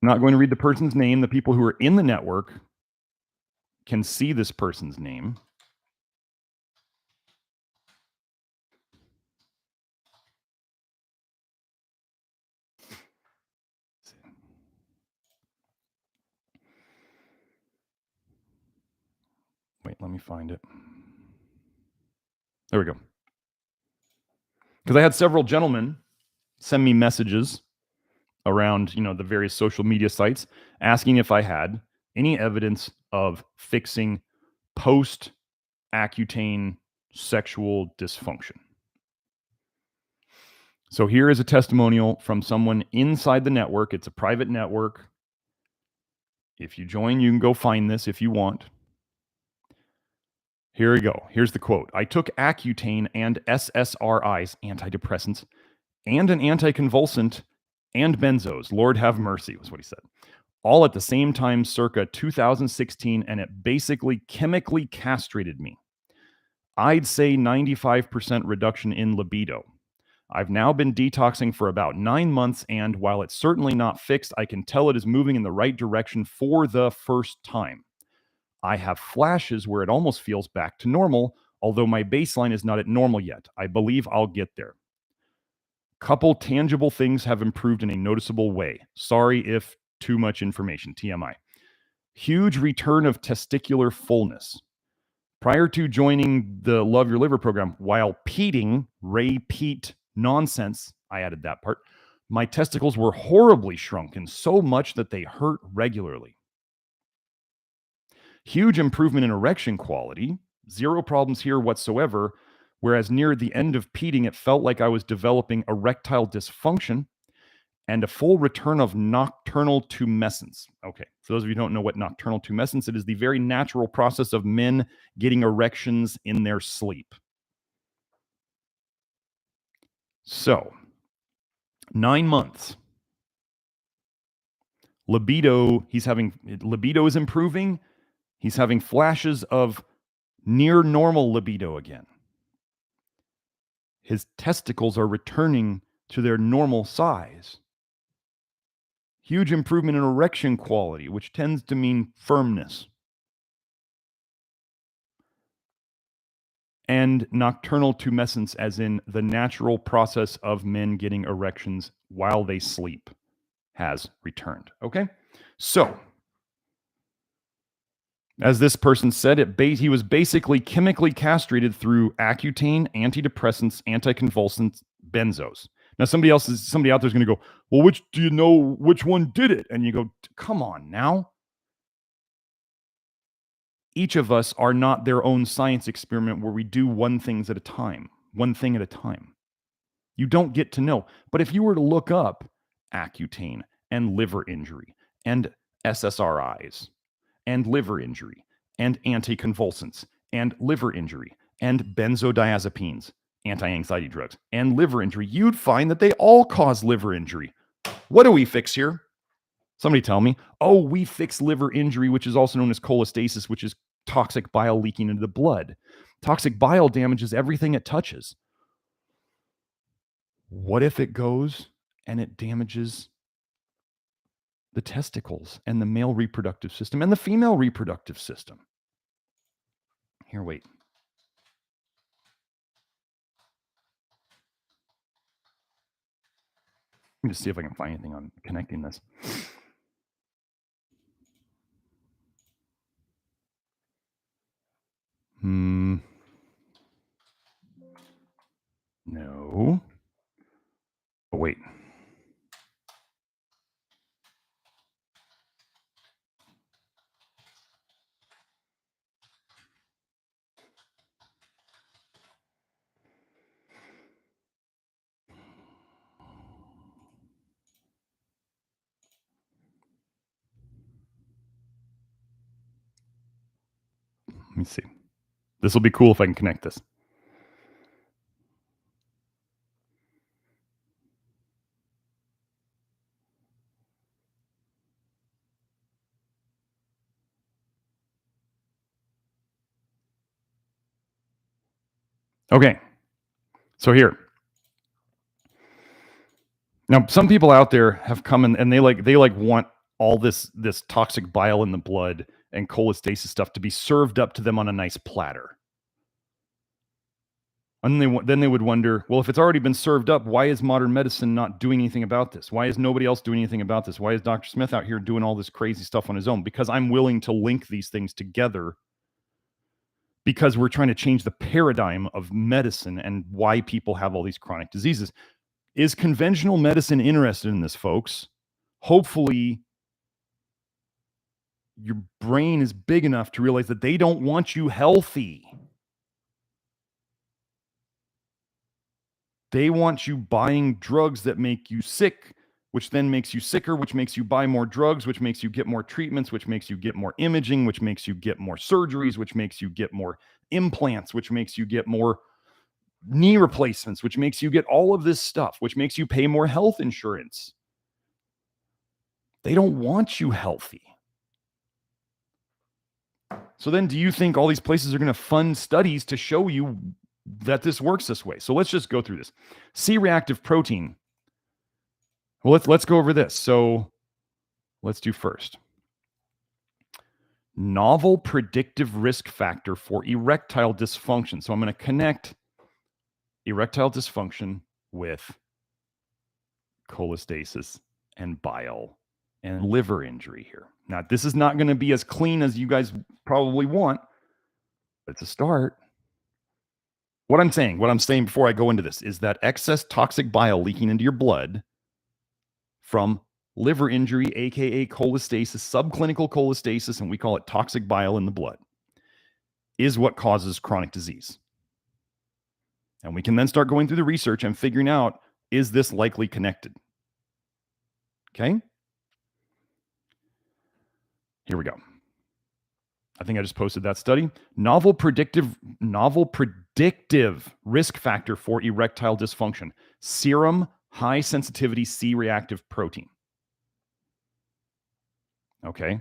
I'm not going to read the person's name. The people who are in the network can see this person's name. Wait, let me find it. There we go. Because I had several gentlemen send me messages around, the various social media sites asking if I had any evidence of fixing post Accutane sexual dysfunction. So here is a testimonial from someone inside the network. It's a private network. If you join, you can go find this if you want. Here we go. Here's the quote. I took Accutane and SSRIs, antidepressants, and an anticonvulsant and benzos. Lord have mercy, was what he said. All at the same time, circa 2016, and it basically chemically castrated me. I'd say 95% reduction in libido. I've now been detoxing for about 9 months, and while it's certainly not fixed, I can tell it is moving in the right direction for the first time. I have flashes where it almost feels back to normal, although my baseline is not at normal yet. I believe I'll get there. Couple tangible things have improved in a noticeable way. Sorry if too much information, TMI. Huge return of testicular fullness. Prior to joining the Love Your Liver program, while peating, repeat nonsense, I added that part, my testicles were horribly shrunken, so much that they hurt regularly. Huge improvement in erection quality, zero problems here whatsoever, whereas near the end of peating, it felt like I was developing erectile dysfunction and a full return of nocturnal tumescence. Okay, for those of you who don't know what nocturnal tumescence, it is the very natural process of men getting erections in their sleep. So, 9 months. Libido is improving. He's having flashes of near normal libido again. His testicles are returning to their normal size. Huge improvement in erection quality, which tends to mean firmness. And nocturnal tumescence, as in the natural process of men getting erections while they sleep, has returned. Okay? So, as this person said, he was basically chemically castrated through Accutane, antidepressants, anticonvulsants, benzos. Now, somebody out there is going to go, well, do you know which one did it? And you go, come on now. Each of us are not their own science experiment where we do one thing at a time. You don't get to know. But if you were to look up Accutane and liver injury and SSRIs and liver injury and anticonvulsants and liver injury and benzodiazepines, anti-anxiety drugs, and liver injury, you'd find that they all cause liver injury. What do we fix here? Somebody tell me. Oh, we fix liver injury, which is also known as cholestasis, which is toxic bile leaking into the blood. Toxic bile damages everything it touches. What if it goes and it damages the testicles and the male reproductive system and the female reproductive system? Here, wait. Let me just see if I can find anything on connecting this. No. Oh, wait. Let me see. This will be cool if I can connect this. Okay. So here. Now, some people out there have come in and they want all this toxic bile in the blood and cholestasis stuff to be served up to them on a nice platter. And then they would wonder, well, if it's already been served up, why is modern medicine not doing anything about this? Why is nobody else doing anything about this? Why is Dr. Smith out here doing all this crazy stuff on his own? Because I'm willing to link these things together because we're trying to change the paradigm of medicine and why people have all these chronic diseases. Is conventional medicine interested in this, folks? Hopefully, your brain is big enough to realize that they don't want you healthy. They want you buying drugs that make you sick, which then makes you sicker, which makes you buy more drugs, which makes you get more treatments, which makes you get more imaging, which makes you get more surgeries, which makes you get more implants, which makes you get more knee replacements, which makes you get all of this stuff, which makes you pay more health insurance. They don't want you healthy. So then do you think all these places are going to fund studies to show you that this works this way? So let's just go through this. C-reactive protein. Well, let's go over this. So let's do first. Novel predictive risk factor for erectile dysfunction. So I'm going to connect erectile dysfunction with cholestasis and bile and liver injury here. Now, this is not going to be as clean as you guys probably want, but it's a start. What I'm saying before I go into this is that excess toxic bile leaking into your blood from liver injury, aka cholestasis, subclinical cholestasis, and we call it toxic bile in the blood, is what causes chronic disease. And we can then start going through the research and figuring out, is this likely connected? Okay? Here we go. I think I just posted that study. Novel predictive risk factor for erectile dysfunction. Serum high sensitivity C-reactive protein. Okay.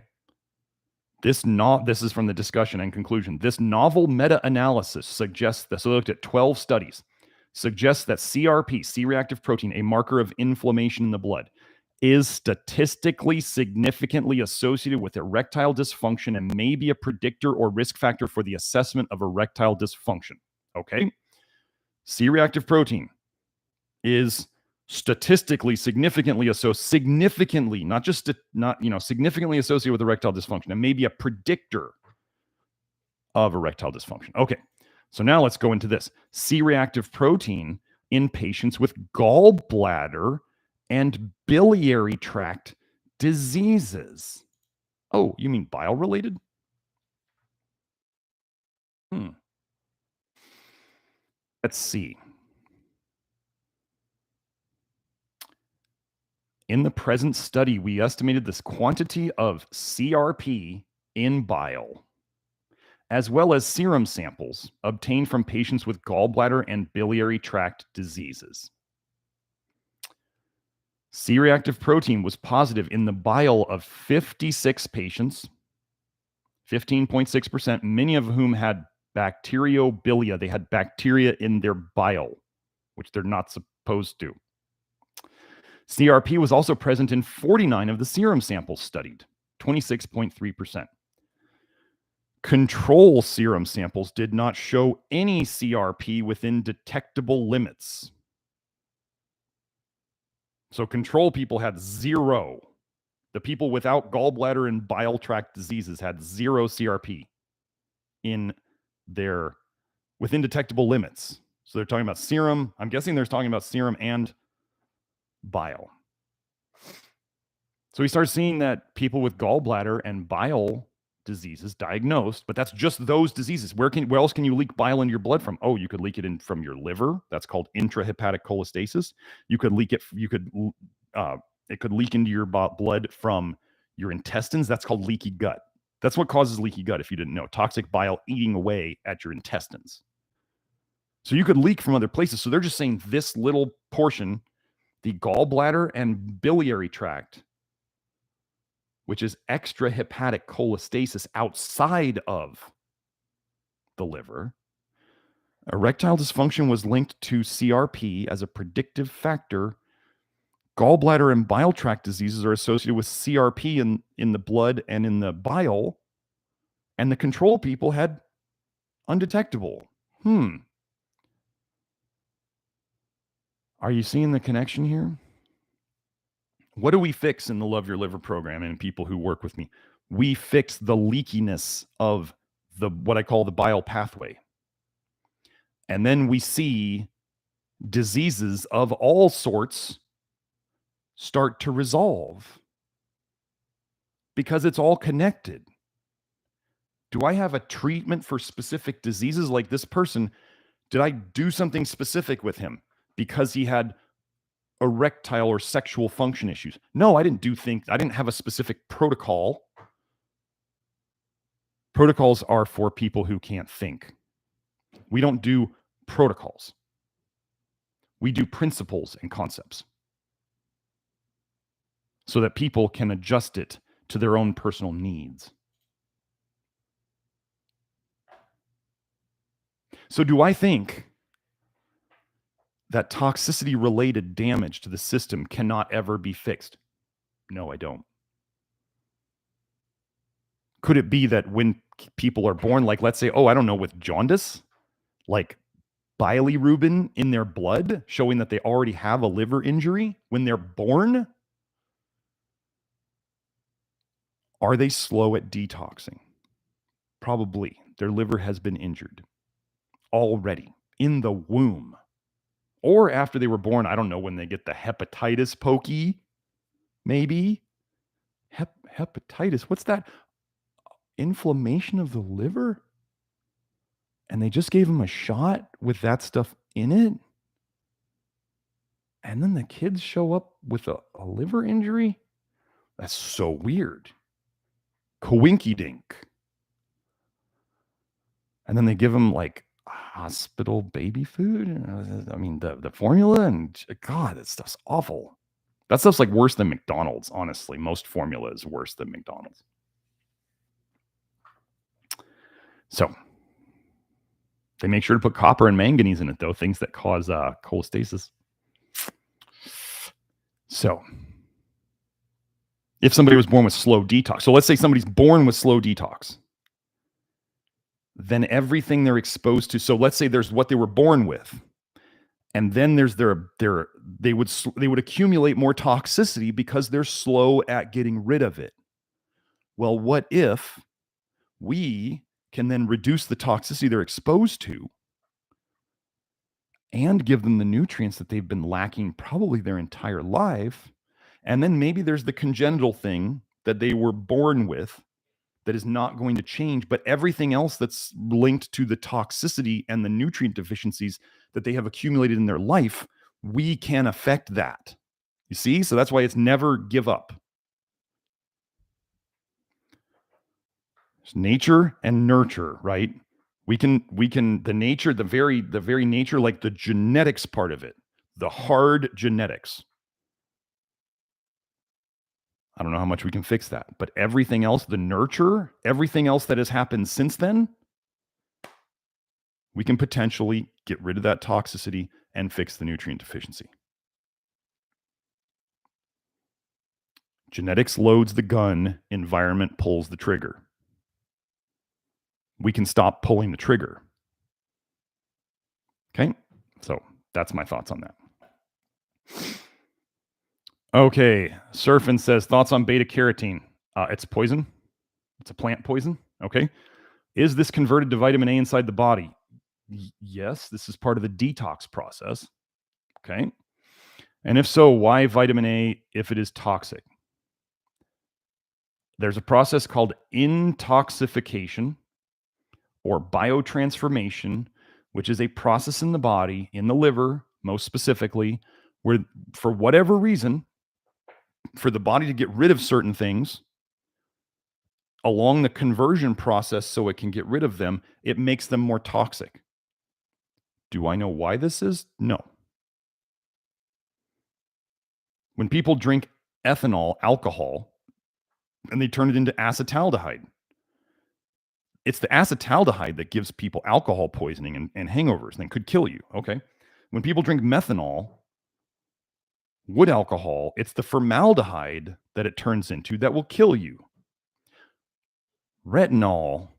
This is from the discussion and conclusion. This novel meta-analysis suggests that, so they looked at 12 studies, suggests that CRP, C-reactive protein, a marker of inflammation in the blood, is statistically significantly associated with erectile dysfunction and may be a predictor or risk factor for the assessment of erectile dysfunction. Okay? C-reactive protein is statistically significantly significantly associated with erectile dysfunction and may be a predictor of erectile dysfunction. Okay. So now let's go into this. C-reactive protein in patients with gallbladder and biliary tract diseases. Oh, you mean bile related? Let's see. In the present study, we estimated this quantity of CRP in bile, as well as serum samples obtained from patients with gallbladder and biliary tract diseases. C-reactive protein was positive in the bile of 56 patients, 15.6%, many of whom had bacteriobilia. They had bacteria in their bile, which they're not supposed to. CRP was also present in 49 of the serum samples studied, 26.3%. Control serum samples did not show any CRP within detectable limits. So control people had 0. The people without gallbladder and bile tract diseases had 0 CRP in their within detectable limits. So they're talking about serum. I'm guessing they're talking about serum and bile. So we start seeing that people with gallbladder and bile diseases diagnosed, but that's just those diseases. Where else can you leak bile into your blood from? Oh, you could leak it in from your liver. That's called intrahepatic cholestasis. You could leak it. It could leak into your blood from your intestines. That's called leaky gut. That's what causes leaky gut. If you didn't know, toxic bile eating away at your intestines. So you could leak from other places. So they're just saying this little portion, the gallbladder and biliary tract, which is extrahepatic cholestasis outside of the liver. Erectile dysfunction was linked to CRP as a predictive factor. Gallbladder and bile tract diseases are associated with CRP in the blood and in the bile, and the control people had undetectable. Are you seeing the connection here? What do we fix in the Love Your Liver program and people who work with me? We fix the leakiness of what I call the bile pathway. And then we see diseases of all sorts start to resolve because it's all connected. Do I have a treatment for specific diseases like this person? Did I do something specific with him because he had erectile or sexual function issues? No, I didn't have a specific protocol. Protocols are for people who can't think. We don't do protocols. We do principles and concepts so that people can adjust it to their own personal needs. So do I think that toxicity-related damage to the system cannot ever be fixed? No, I don't. Could it be that when people are born, like let's say, with jaundice, like bilirubin in their blood, showing that they already have a liver injury when they're born? Are they slow at detoxing? Probably. Their liver has been injured already in the womb. Or after they were born, I don't know, when they get the hepatitis pokey, maybe. Hepatitis, what's that? Inflammation of the liver? And they just gave them a shot with that stuff in it? And then the kids show up with a liver injury? That's so weird. Coinky dink. And then they give them like hospital baby food. I mean, the formula, and God, that stuff's awful. That stuff's like worse than McDonald's, honestly. Most formula is worse than McDonald's. So they make sure to put copper and manganese in it, though, things that cause cholestasis. So if somebody was born with slow detox, so let's say somebody's born with slow detox, then everything they're exposed to, so let's say there's what they were born with, and then there's they would accumulate more toxicity because they're slow at getting rid of it. Well, what if we can then reduce the toxicity they're exposed to and give them the nutrients that they've been lacking probably their entire life? And then maybe there's the congenital thing that they were born with that is not going to change, but everything else that's linked to the toxicity and the nutrient deficiencies that they have accumulated in their life, we can affect that. You see? So that's why it's never give up. It's nature and nurture, right? We can the nature, the very nature, like the genetics part of it, the hard genetics. I don't know how much we can fix that, but everything else, the nurture, everything else that has happened since then, we can potentially get rid of that toxicity and fix the nutrient deficiency. Genetics loads the gun, environment pulls the trigger. We can stop pulling the trigger. Okay, so that's my thoughts on that. Okay. Surfin says, thoughts on beta carotene? It's poison. It's a plant poison. Okay. Is this converted to vitamin A inside the body? Yes, this is part of the detox process. Okay. And if so, why vitamin A if it is toxic? There's a process called intoxification or biotransformation, which is a process in the body, in the liver, most specifically, where for whatever reason, for the body to get rid of certain things along the conversion process so it can get rid of them, it makes them more toxic. Do I know why this is? No. When people drink ethanol, alcohol, and they turn it into acetaldehyde, it's the acetaldehyde that gives people alcohol poisoning and hangovers and could kill you. Okay. When people drink methanol, wood alcohol, it's the formaldehyde that it turns into that will kill you. Retinol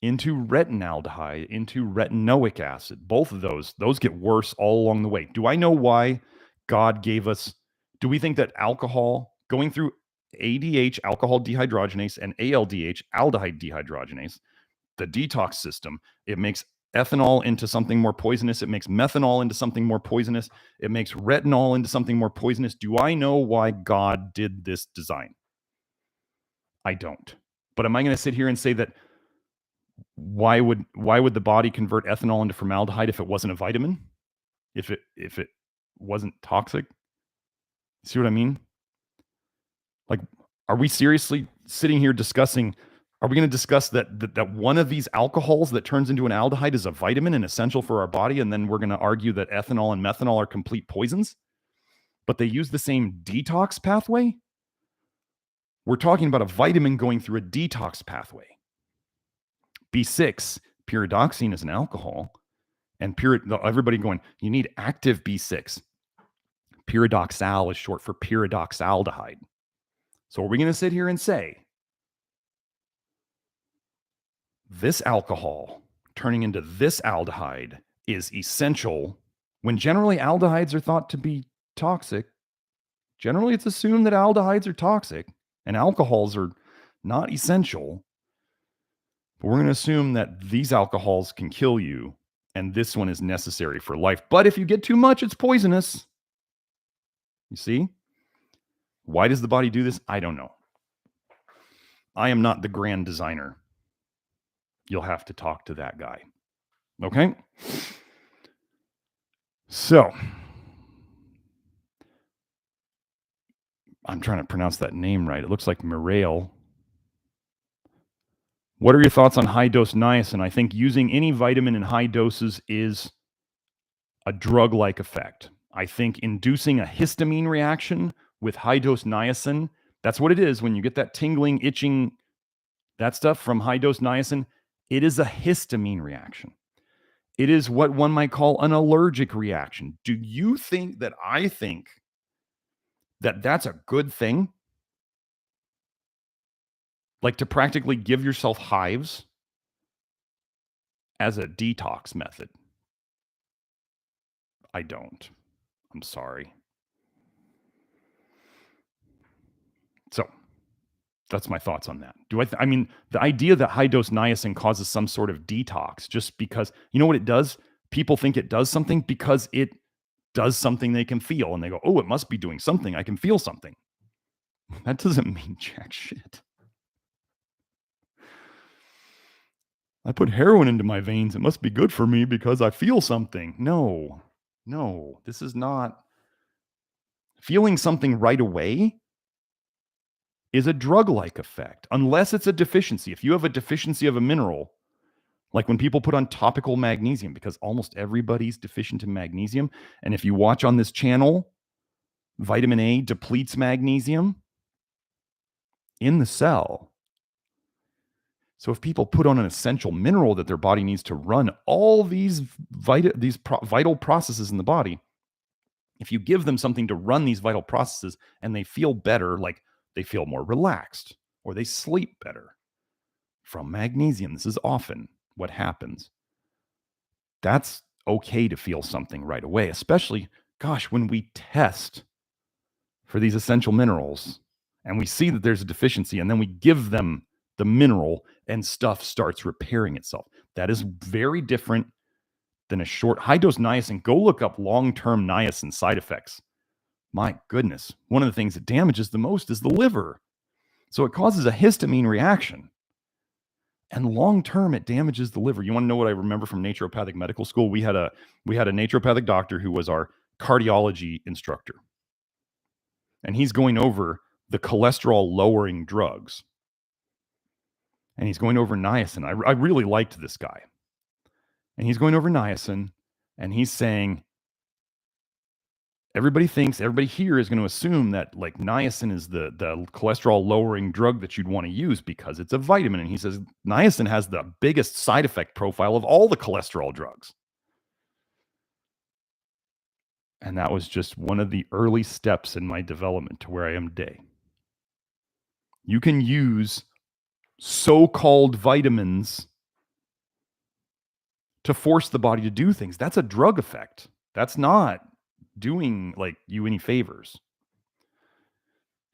into retinaldehyde, into retinoic acid. Both of those get worse all along the way. Do I know why God gave us? Do we think that alcohol, going through ADH, alcohol dehydrogenase, and ALDH, aldehyde dehydrogenase, the detox system, it makes ethanol into something more poisonous. It makes methanol into something more poisonous. It makes retinol into something more poisonous. Do I know why God did this design? I don't. But am I going to sit here and say that why would the body convert ethanol into formaldehyde if it wasn't a vitamin? If it wasn't toxic? See what I mean? Like, are we seriously sitting here discussing? Are we going to discuss that one of these alcohols that turns into an aldehyde is a vitamin and essential for our body, and then we're going to argue that ethanol and methanol are complete poisons, but they use the same detox pathway? We're talking about a vitamin going through a detox pathway. B6, pyridoxine, is an alcohol, and everybody going, you need active B6. Pyridoxal is short for pyridoxaldehyde. So are we going to sit here and say this alcohol turning into this aldehyde is essential when generally aldehydes are thought to be toxic? Generally, it's assumed that aldehydes are toxic and alcohols are not essential. But we're going to assume that these alcohols can kill you and this one is necessary for life. But if you get too much, it's poisonous. You see? Why does the body do this? I don't know. I am not the grand designer. You'll have to talk to that guy. Okay? So, I'm trying to pronounce that name right. It looks like Mireille. What are your thoughts on high-dose niacin? I think using any vitamin in high doses is a drug-like effect. I think inducing a histamine reaction with high-dose niacin, that's what it is when you get that tingling, itching, that stuff from high-dose niacin, it is a histamine reaction. It is what one might call an allergic reaction. Do you think that I think that that's a good thing? Like to practically give yourself hives as a detox method? I don't. I'm sorry. So that's my thoughts on that. I mean, the idea that high-dose niacin causes some sort of detox just because, you know what it does? People think it does something because it does something they can feel. And they go, oh, it must be doing something. I can feel something. That doesn't mean jack shit. I put heroin into my veins. It must be good for me because I feel something. No, this is not. Feeling something right away is a drug-like effect, unless it's a deficiency. If you have a deficiency of a mineral, like when people put on topical magnesium, because almost everybody's deficient in magnesium. And if you watch on this channel, vitamin A depletes magnesium in the cell. So if people put on an essential mineral that their body needs to run all these vital processes in the body, if you give them something to run these vital processes and they feel better, like they feel more relaxed or they sleep better from magnesium, this is often what happens. That's okay to feel something right away, especially, gosh, when we test for these essential minerals, and we see that there's a deficiency, and then we give them the mineral and stuff starts repairing itself. That is very different than a short high dose niacin. Go look up long-term niacin side effects. My goodness, one of the things that damages the most is the liver. So it causes a histamine reaction. And long-term, it damages the liver. You want to know what I remember from naturopathic medical school? We had a naturopathic doctor who was our cardiology instructor. And he's going over the cholesterol-lowering drugs. And he's going over niacin. I really liked this guy. And he's going over niacin, and he's saying, everybody here is going to assume that like niacin is the cholesterol-lowering drug that you'd want to use because it's a vitamin. And he says niacin has the biggest side effect profile of all the cholesterol drugs. And that was just one of the early steps in my development to where I am today. You can use so-called vitamins to force the body to do things. That's a drug effect. That's not doing like you any favors.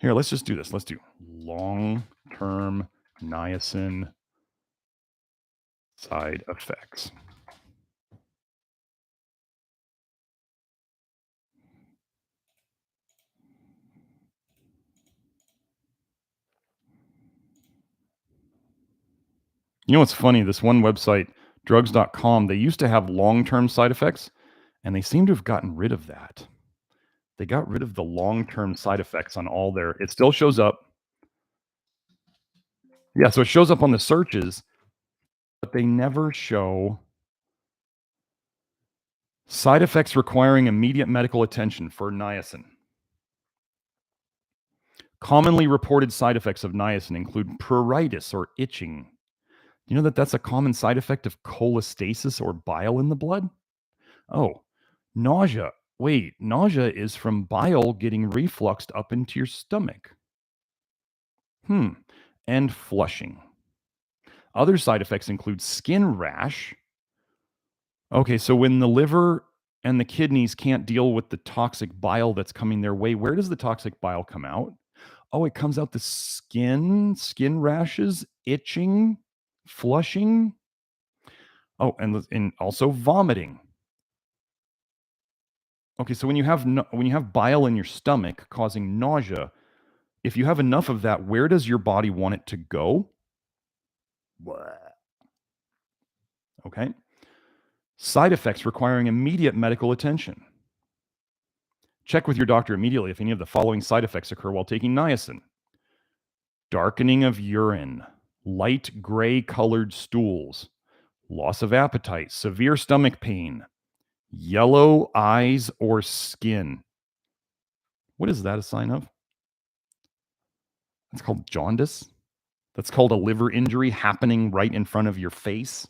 Here, let's just do this. Let's do long-term niacin side effects. You know what's funny? This one website, drugs.com, they used to have long-term side effects, and they seem to have gotten rid of that. They got rid of the long-term side effects on all their, it still shows up. Yeah, so it shows up on the searches, but they never show side effects requiring immediate medical attention for niacin. Commonly reported side effects of niacin include pruritus or itching. You know that that's a common side effect of cholestasis or bile in the blood? Oh, nausea. Wait, nausea is from bile getting refluxed up into your stomach. And flushing. Other side effects include skin rash. Okay, so when the liver and the kidneys can't deal with the toxic bile that's coming their way, where does the toxic bile come out? Oh, it comes out the skin rashes, itching, flushing. Oh, and also vomiting. Okay, so when you have bile in your stomach causing nausea, if you have enough of that, where does your body want it to go? Okay. Side effects requiring immediate medical attention. Check with your doctor immediately if any of the following side effects occur while taking niacin. Darkening of urine, light gray colored stools, loss of appetite, severe stomach pain, yellow eyes or skin. What is that a sign of? That's called jaundice. That's called a liver injury happening right in front of your face.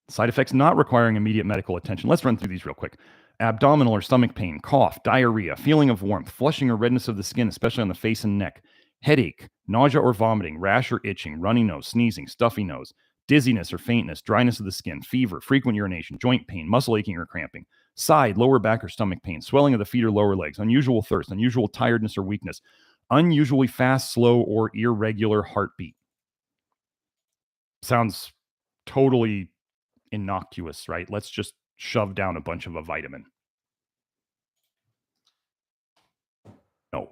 Side effects not requiring immediate medical attention. Let's run through these real quick. Abdominal or stomach pain, cough, diarrhea, feeling of warmth, flushing or redness of the skin, especially on the face and neck, headache, nausea or vomiting, rash or itching, runny nose, sneezing, stuffy nose, dizziness or faintness, dryness of the skin, fever, frequent urination, joint pain, muscle aching or cramping, side, lower back or stomach pain, swelling of the feet or lower legs, unusual thirst, unusual tiredness or weakness, unusually fast, slow, or irregular heartbeat. Sounds totally innocuous, right? Let's just shove down a bunch of a vitamin. No,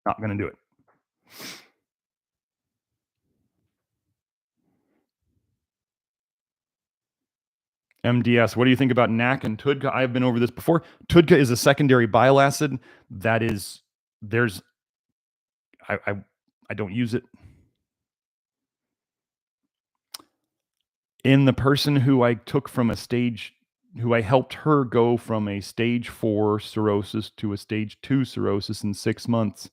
not going to do it. MDS, what do you think about NAC and TUDCA? I've been over this before. TUDCA is a secondary bile acid that is, I don't use it. In the person who I took from who I helped her go from a stage 4 cirrhosis to a stage 2 cirrhosis in 6 months,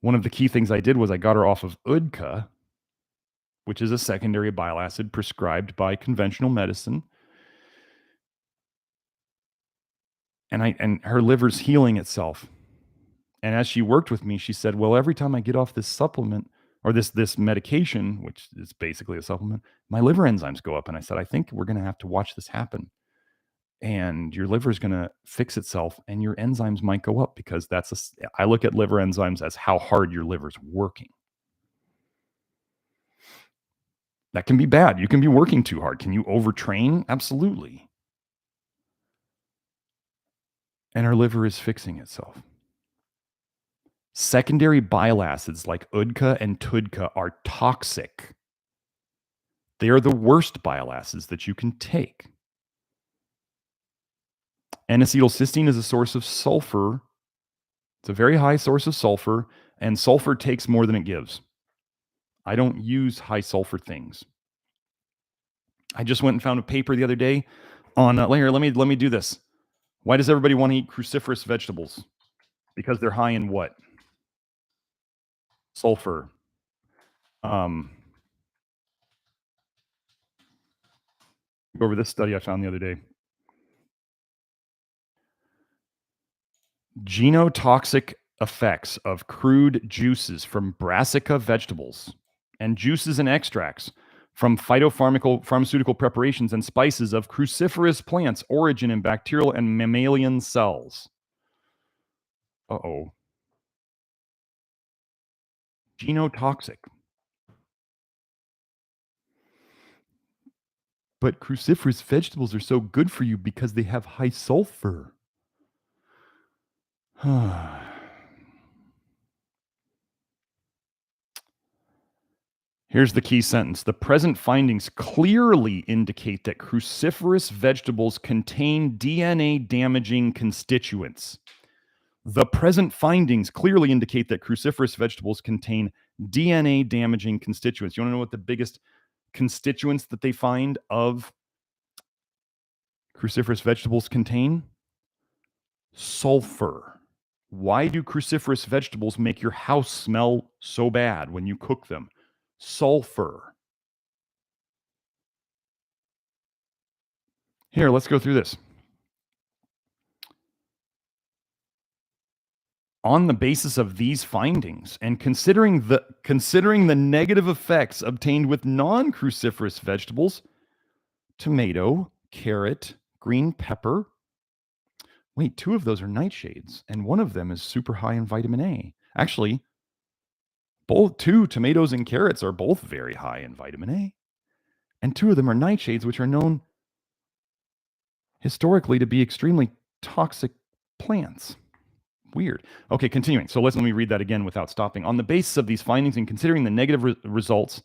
one of the key things I did was I got her off of UDCA, which is a secondary bile acid prescribed by conventional medicine. And her liver's healing itself. And as she worked with me, she said, well, every time I get off this supplement, or this medication, which is basically a supplement, my liver enzymes go up. And I said, I think we're going to have to watch this happen. And your liver is going to fix itself and your enzymes might go up, because I look at liver enzymes as how hard your liver's working. That can be bad. You can be working too hard. Can you overtrain? Absolutely. And our liver is fixing itself. Secondary bile acids like UDCA and TUDCA are toxic. They are the worst bile acids that you can take. N-acetylcysteine is a source of sulfur. It's a very high source of sulfur, and sulfur takes more than it gives. I don't use high sulfur things. I just went and found a paper the other day on, here, let me do this. Why does everybody want to eat cruciferous vegetables? Because they're high in what? Sulfur. Go over this study I found the other day. Genotoxic effects of crude juices from brassica vegetables and juices and extracts from pharmaceutical preparations and spices of cruciferous plants, origin in bacterial and mammalian cells. Uh-oh. Genotoxic. But cruciferous vegetables are so good for you because they have high sulfur. Here's the key sentence. The present findings clearly indicate that cruciferous vegetables contain DNA-damaging constituents. The present findings clearly indicate that cruciferous vegetables contain DNA-damaging constituents. You want to know what the biggest constituents that they find of cruciferous vegetables contain? Sulfur. Why do cruciferous vegetables make your house smell so bad when you cook them? Sulfur. Here, let's go through this. On the basis of these findings and considering the negative effects obtained with non-cruciferous vegetables, tomato, carrot, green pepper. Wait, 2 of those are nightshades, and one of them is super high in vitamin A. Actually, both 2 tomatoes and carrots are both very high in vitamin A. And 2 of them are nightshades, which are known historically to be extremely toxic plants. Weird. Okay, continuing. So let me read that again without stopping. On the basis of these findings and considering the negative results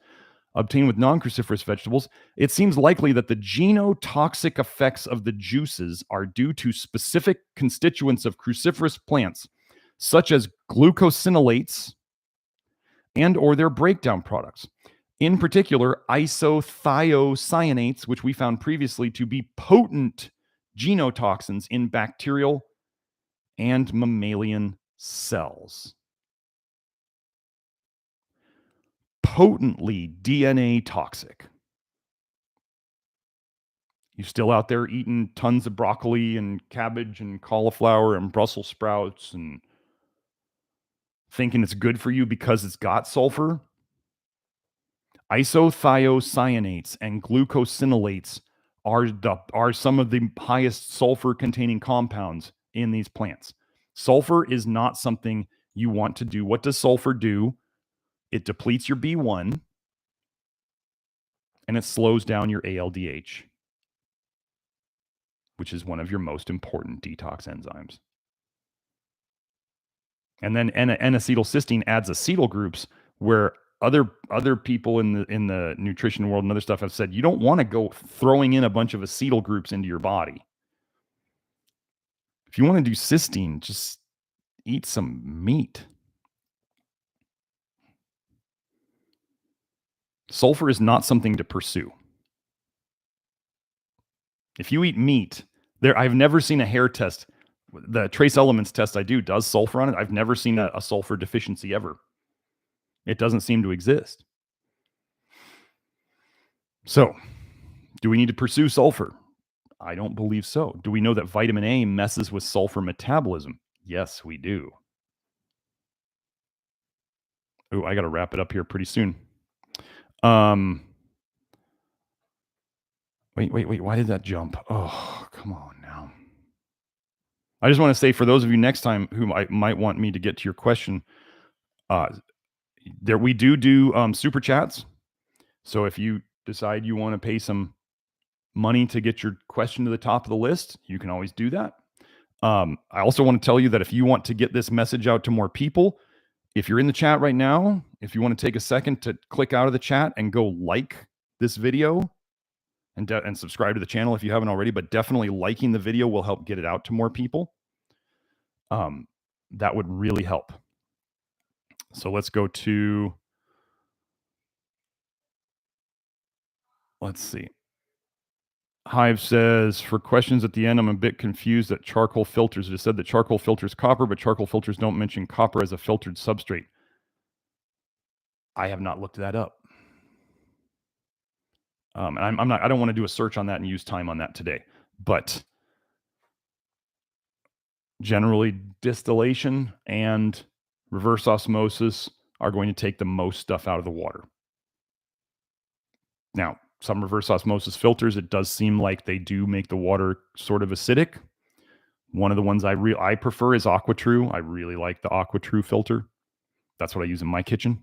obtained with non-cruciferous vegetables, it seems likely that the genotoxic effects of the juices are due to specific constituents of cruciferous plants, such as glucosinolates and or their breakdown products. In particular, isothiocyanates, which we found previously to be potent genotoxins in bacterial and mammalian cells. Potently DNA toxic. You still out there eating tons of broccoli and cabbage and cauliflower and Brussels sprouts and thinking it's good for you because it's got sulfur? Isothiocyanates and glucosinolates are some of the highest sulfur containing compounds in these plants. Sulfur is not something you want to do. What does sulfur do? It depletes your B1 and it slows down your ALDH, which is one of your most important detox enzymes. And then N-acetylcysteine adds acetyl groups, where other people in the nutrition world and other stuff have said you don't want to go throwing in a bunch of acetyl groups into your body. If you want to do cysteine, just eat some meat. Sulfur is not something to pursue. If you eat meat, I've never seen a hair test. The trace elements test I do does sulfur on it. I've never seen a sulfur deficiency ever. It doesn't seem to exist. So, do we need to pursue sulfur? I don't believe so. Do we know that vitamin A messes with sulfur metabolism? Yes, we do. Oh, I got to wrap it up here pretty soon. Wait. Why did that jump? Oh, come on now. I just want to say for those of you next time who might want me to get to your question, there we do super chats. So if you decide you want to pay some money to get your question to the top of the list, you can always do that. I also want to tell you that if you want to get this message out to more people, if you're in the chat right now, if you want to take a second to click out of the chat and go like this video and subscribe to the channel if you haven't already, but definitely liking the video will help get it out to more people. That would really help. So let's go to, let's see. Hive says, for questions at the end, I'm a bit confused that charcoal filters. It is said that charcoal filters copper, but charcoal filters don't mention copper as a filtered substrate. I have not looked that up. And I don't want to do a search on that and use time on that today. But generally, distillation and reverse osmosis are going to take the most stuff out of the water. Now, some reverse osmosis filters, it does seem like they do make the water sort of acidic. One of the ones I prefer is AquaTrue. I really like the AquaTrue filter. That's what I use in my kitchen.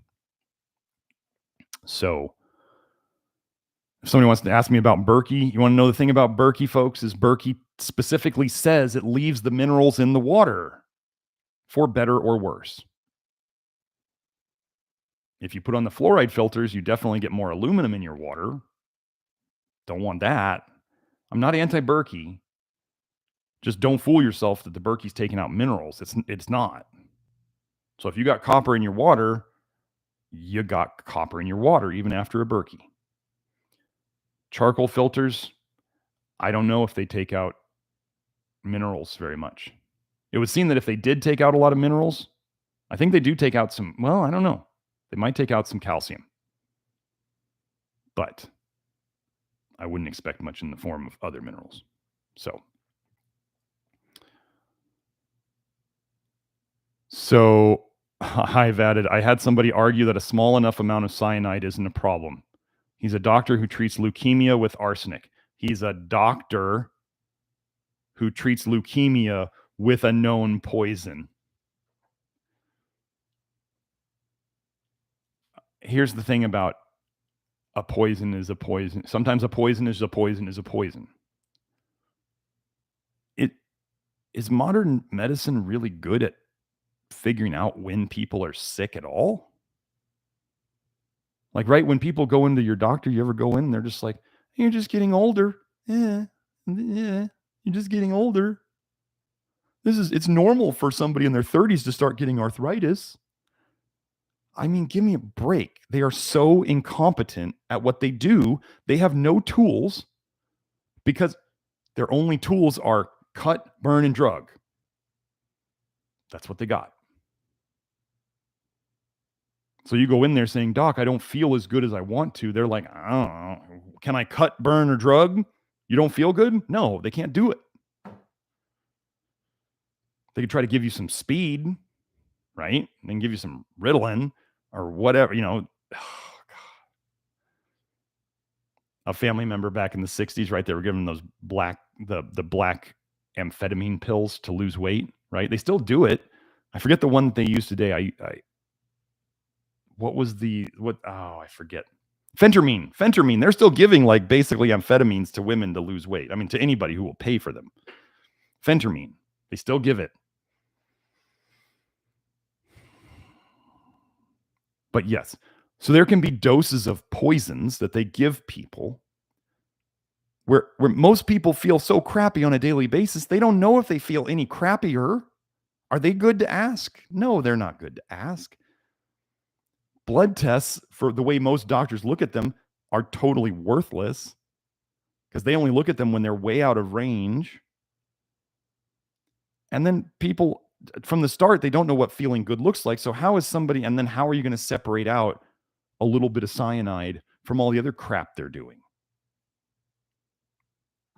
So if somebody wants to ask me about Berkey, you want to know the thing about Berkey, folks, is Berkey specifically says it leaves the minerals in the water for better or worse. If you put on the fluoride filters, you definitely get more aluminum in your water. Don't want that. I'm not anti-Berkey. Just don't fool yourself that the Berkey's taking out minerals. It's not. So if you got copper in your water, you got copper in your water, even after a Berkey. Charcoal filters, I don't know if they take out minerals very much. It would seem that if they did take out a lot of minerals, I think they do take out some, well, I don't know. They might take out some calcium. But I wouldn't expect much in the form of other minerals. So I've added, I had somebody argue that a small enough amount of cyanide isn't a problem. He's a doctor who treats leukemia with arsenic. He's a doctor who treats leukemia with a known poison. Here's the thing about a poison is a poison. Sometimes a poison is a poison is a poison. Is modern medicine really good at figuring out when people are sick at all? Like, right when people go into your doctor, you ever go in and they're just like, you're just getting older. Yeah, you're just getting older. It's normal for somebody in their 30s to start getting arthritis. I mean, give me a break. They are so incompetent at what they do. They have no tools because their only tools are cut, burn, and drug. That's what they got. So you go in there saying, Doc, I don't feel as good as I want to. They're like, I don't know. Can I cut, burn, or drug? You don't feel good? No, they can't do it. They could try to give you some speed, right? They can give you some Ritalin or whatever, you know. Oh, a family member back in the 60s, right? They were giving those the black amphetamine pills to lose weight, right? They still do it. I forget the one that they use today. I forget. Phentermine. They're still giving like basically amphetamines to women to lose weight. I mean, to anybody who will pay for them. Phentermine. They still give it. But yes, so there can be doses of poisons that they give people where most people feel so crappy on a daily basis, they don't know if they feel any crappier. Are they good to ask? No, they're not good to ask. Blood tests, for the way most doctors look at them, are totally worthless because they only look at them when they're way out of range. And then people, from the start, they don't know what feeling good looks like. So how are you going to separate out a little bit of cyanide from all the other crap they're doing?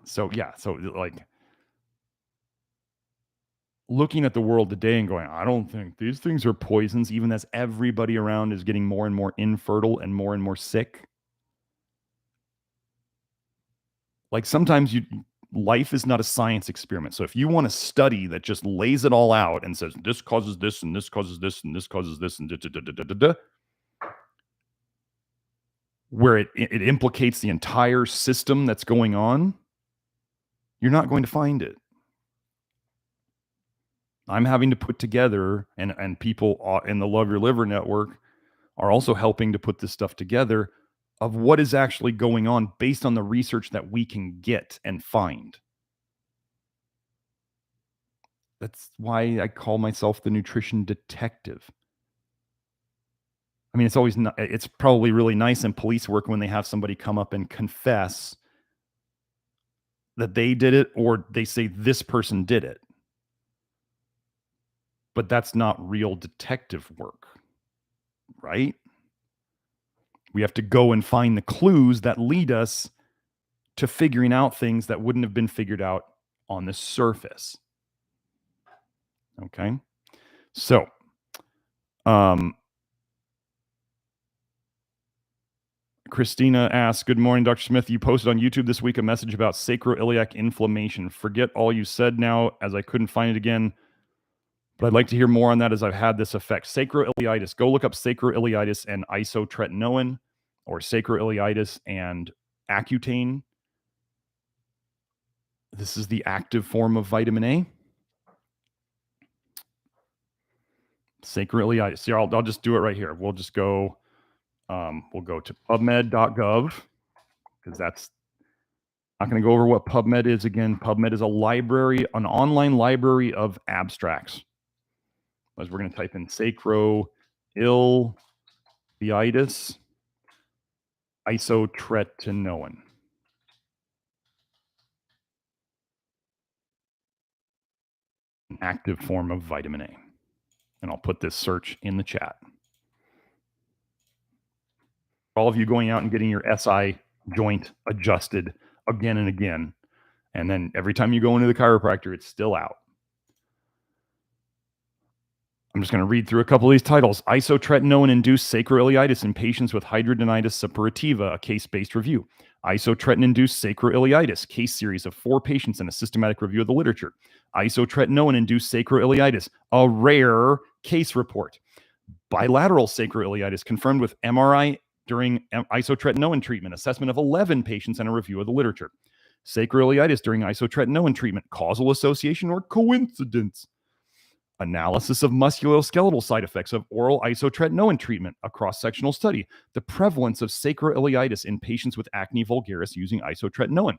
So yeah, so like looking at the world today and going, I don't think these things are poisons, even as everybody around is getting more and more infertile and more sick. Like sometimes life is not a science experiment. So if you want a study that just lays it all out and says this causes this and this causes this and this causes this and where it implicates the entire system that's going on, you're not going to find it. I'm having to put together, and people in the Love Your Liver network are also helping to put this stuff together of what is actually going on based on the research that we can get and find. That's why I call myself the nutrition detective. I mean, it's probably really nice in police work when they have somebody come up and confess that they did it, or they say this person did it. But that's not real detective work, right? We have to go and find the clues that lead us to figuring out things that wouldn't have been figured out on the surface. Okay. So, Christina asks, good morning, Dr. Smith. You posted on YouTube this week a message about sacroiliac inflammation. Forget all you said now, as I couldn't find it again. But I'd like to hear more on that, as I've had this effect. Sacroiliitis. Go look up sacroiliitis and isotretinoin, or sacroiliitis and Accutane. This is the active form of vitamin A. Sacroiliitis. Here, I'll just do it right here. We'll just go, we'll go to pubmed.gov, because that's not going to go over what PubMed is again. PubMed is a library, an online library of abstracts. As we're going to type in sacroiliitis, isotretinoin. An active form of vitamin A. And I'll put this search in the chat. All of you going out and getting your SI joint adjusted again and again, and then every time you go into the chiropractor, it's still out. I'm just going to read through a couple of these titles. Isotretinoin-induced sacroiliitis in patients with hidradenitis suppurativa, a case-based review. Isotretinoin-induced sacroiliitis, case series of 4 patients and a systematic review of the literature. Isotretinoin-induced sacroiliitis, a rare case report. Bilateral sacroiliitis confirmed with MRI during isotretinoin treatment, assessment of 11 patients and a review of the literature. Sacroiliitis during isotretinoin treatment, causal association or coincidence. Analysis of musculoskeletal side effects of oral isotretinoin treatment, a cross-sectional study. The prevalence of sacroiliitis in patients with acne vulgaris using isotretinoin.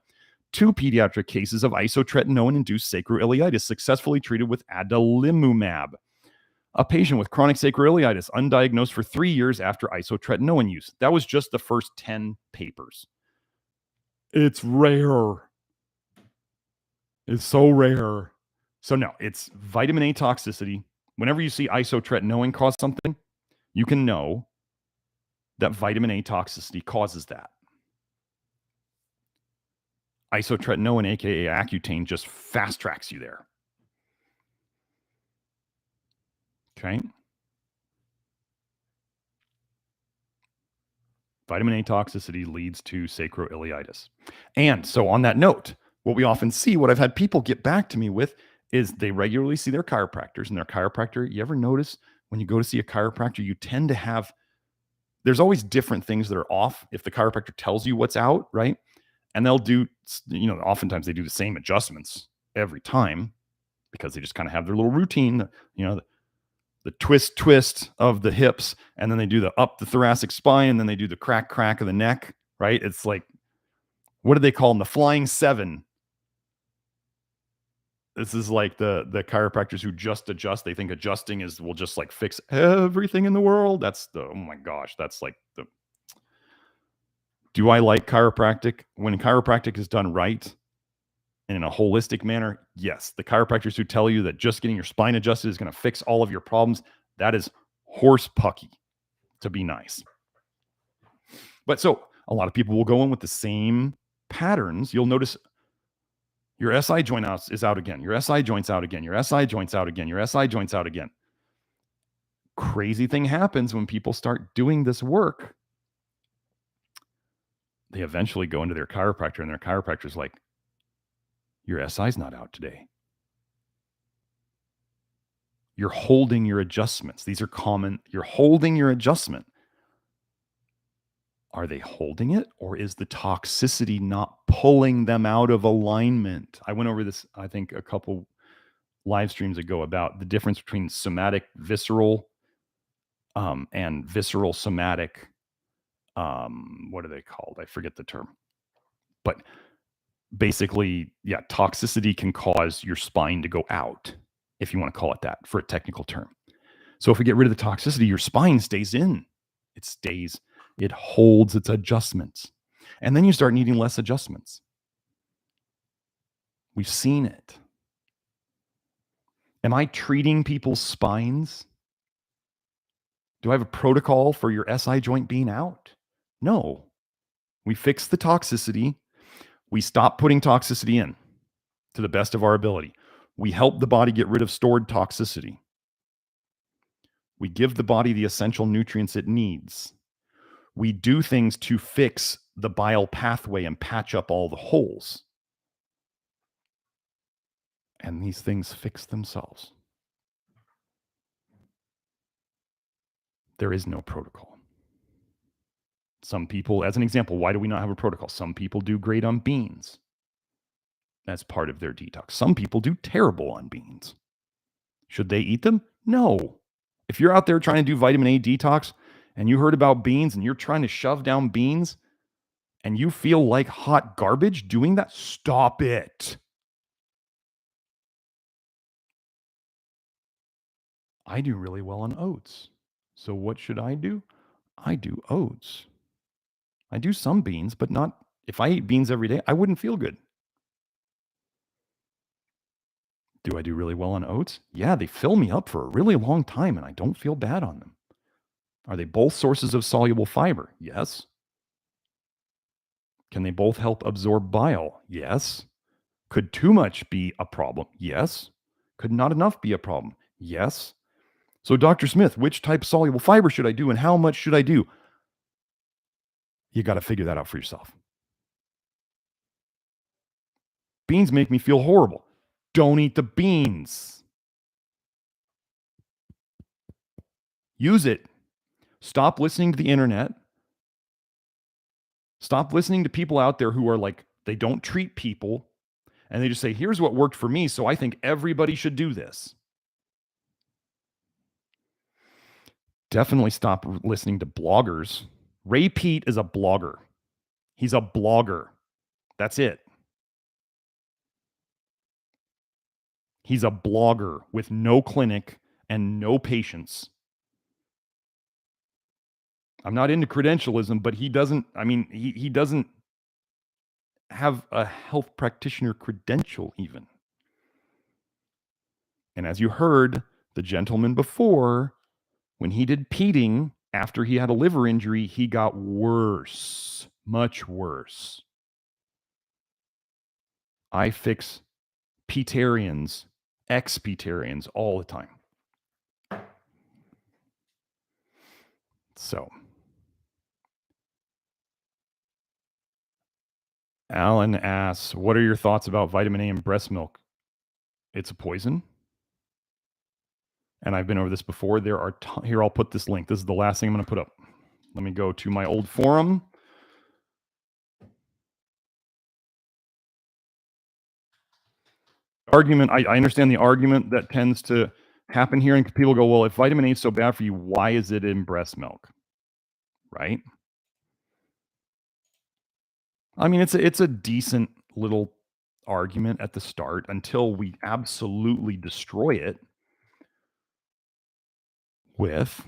2 pediatric cases of isotretinoin-induced sacroiliitis successfully treated with adalimumab. A patient with chronic sacroiliitis undiagnosed for 3 years after isotretinoin use. That was just the first 10 papers. It's rare. It's so rare. So no, it's vitamin A toxicity. Whenever you see isotretinoin cause something, you can know that vitamin A toxicity causes that. Isotretinoin, aka Accutane, just fast tracks you there. Okay. Vitamin A toxicity leads to sacroiliitis. And so on that note, what we often see, what I've had people get back to me with, is they regularly see their chiropractors, and their chiropractor, you ever notice when you go to see a chiropractor, you tend to have, there's always different things that are off if the chiropractor tells you what's out, right? And they'll do, oftentimes they do the same adjustments every time because they just kind of have their little routine, the twist of the hips, and then they do the up the thoracic spine, and then they do the crack of the neck, right? It's like, what do they call them? The flying 7. This is like the chiropractors who just adjust. They think adjusting will just like fix everything in the world. Oh my gosh, that's like do I like chiropractic? When chiropractic is done right and in a holistic manner, yes. The chiropractors who tell you that just getting your spine adjusted is going to fix all of your problems, that is horse pucky, to be nice. But so a lot of people will go in with the same patterns. You'll notice Your SI joint is out again. Your SI joint's out again. Your SI joint's out again. Your SI joint's out again. Crazy thing happens when people start doing this work. They eventually go into their chiropractor, and their chiropractor's like, your SI's not out today. You're holding your adjustments. These are common. You're holding your adjustment. Are they holding it, or is the toxicity not pulling them out of alignment? I went over this, I think, a couple live streams ago about the difference between somatic visceral and visceral somatic. What are they called? I forget the term. But basically, yeah, toxicity can cause your spine to go out, if you want to call it that, for a technical term. So if we get rid of the toxicity, your spine stays in. It holds its adjustments. And then you start needing less adjustments. We've seen it. Am I treating people's spines? Do I have a protocol for your SI joint being out? No. We fix the toxicity. We stop putting toxicity in to the best of our ability. We help the body get rid of stored toxicity. We give the body the essential nutrients it needs. We do things to fix the bile pathway and patch up all the holes. And these things fix themselves. There is no protocol. Some people, as an example, why do we not have a protocol? Some people do great on beans. That's part of their detox. Some people do terrible on beans. Should they eat them? No. If you're out there trying to do vitamin A detox and you heard about beans and you're trying to shove down beans and you feel like hot garbage doing that, stop it. I do really well on oats. So what should I do? I do oats. I do some beans, but not, if I ate beans every day, I wouldn't feel good. Do I do really well on oats? Yeah, they fill me up for a really long time and I don't feel bad on them. Are they both sources of soluble fiber? Yes. Can they both help absorb bile? Yes. Could too much be a problem? Yes. Could not enough be a problem? Yes. So Dr. Smith, which type of soluble fiber should I do and how much should I do? You got to figure that out for yourself. Beans make me feel horrible. Don't eat the beans. Use it. Stop listening to the internet. Stop listening to people out there who are like, they don't treat people and they just say, here's what worked for me, so I think everybody should do this. Definitely stop listening to bloggers. Ray Peat is a blogger. He's a blogger. That's it. He's a blogger with no clinic and no patients. I'm not into credentialism, but he doesn't have a health practitioner credential even. And as you heard, the gentleman before, when he did peating after he had a liver injury, he got worse, much worse. I fix Petarians, ex-Petarians all the time. So, Alan asks, what are your thoughts about vitamin A in breast milk? It's a poison. And I've been over this before. There are, here, I'll put this link. This is the last thing I'm going to put up. Let me go to my old forum. Argument, I understand the argument that tends to happen here, and people go, well, if vitamin A is so bad for you, why is it in breast milk? Right? I mean, it's a decent little argument at the start until we absolutely destroy it with.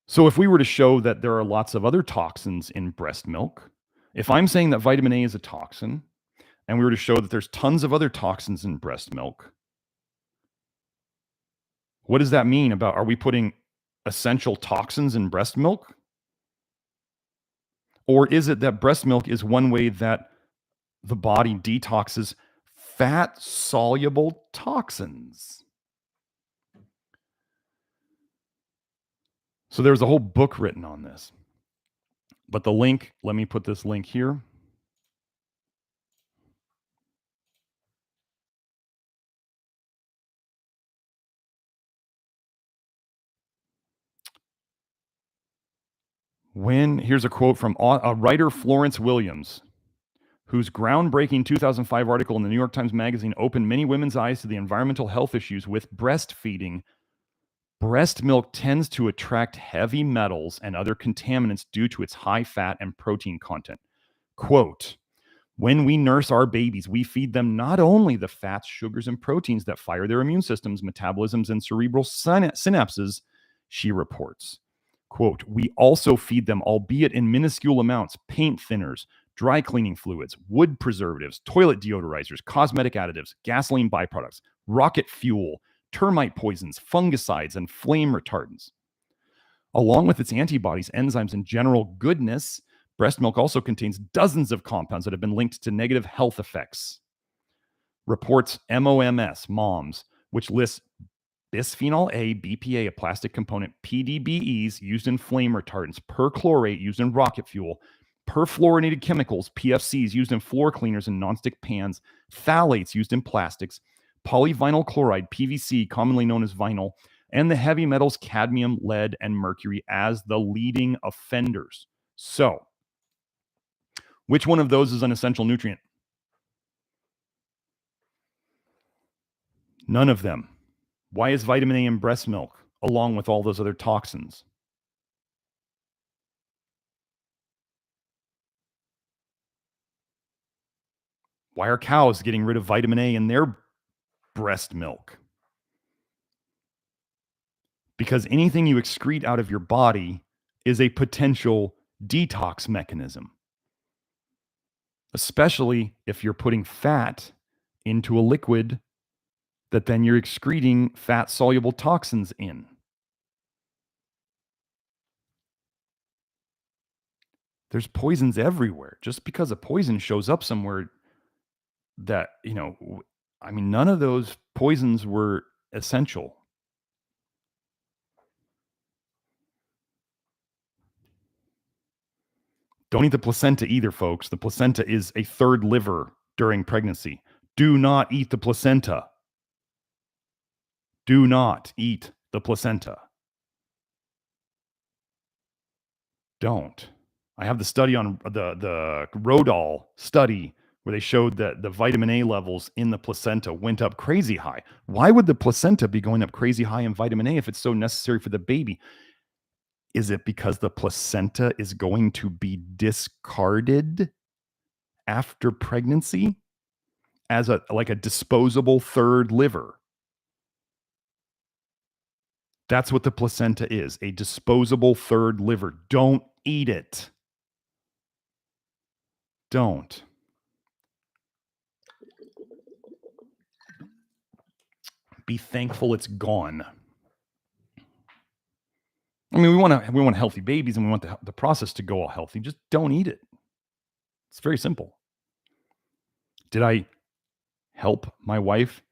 So if we were to show that there are lots of other toxins in breast milk, if I'm saying that vitamin A is a toxin, and we were to show that there's tons of other toxins in breast milk, what does that mean about, are we putting essential toxins in breast milk? Or is it that breast milk is one way that the body detoxes fat-soluble toxins. So there's a whole book written on this. But the link, let me put this link here. Here's a quote from a writer, Florence Williams, whose groundbreaking 2005 article in the New York Times Magazine opened many women's eyes to the environmental health issues with breastfeeding. Breast milk tends to attract heavy metals and other contaminants due to its high fat and protein content. Quote, when we nurse our babies, we feed them not only the fats, sugars, and proteins that fire their immune systems, metabolisms, and cerebral synapses, she reports. Quote, we also feed them, albeit in minuscule amounts, paint thinners, dry cleaning fluids, wood preservatives, toilet deodorizers, cosmetic additives, gasoline byproducts, rocket fuel, termite poisons, fungicides, and flame retardants. Along with its antibodies, enzymes, and general goodness, breast milk also contains dozens of compounds that have been linked to negative health effects. Reports MOMS, which lists bisphenol A, BPA, a plastic component, PDBEs used in flame retardants, perchlorate used in rocket fuel, perfluorinated chemicals, PFCs used in floor cleaners and nonstick pans, phthalates used in plastics, polyvinyl chloride, PVC, commonly known as vinyl, and the heavy metals cadmium, lead, and mercury as the leading offenders. So, which one of those is an essential nutrient? None of them. Why is vitamin A in breast milk, along with all those other toxins? Why are cows getting rid of vitamin A in their breast milk? Because anything you excrete out of your body is a potential detox mechanism, especially if you're putting fat into a liquid that then you're excreting fat-soluble toxins in. There's poisons everywhere. Just because a poison shows up somewhere that, none of those poisons were essential. Don't eat the placenta either, folks. The placenta is a third liver during pregnancy. Do not eat the placenta. Do not eat the placenta. Don't. I have the study on the Rodal study where they showed that the vitamin A levels in the placenta went up crazy high. Why would the placenta be going up crazy high in vitamin A if it's so necessary for the baby? Is it because the placenta is going to be discarded after pregnancy as a disposable third liver? That's what the placenta is, a disposable third liver. Don't eat it. Don't. Be thankful it's gone. I mean, we want healthy babies and we want the process to go all healthy. Just don't eat it. It's very simple. Did I help my wife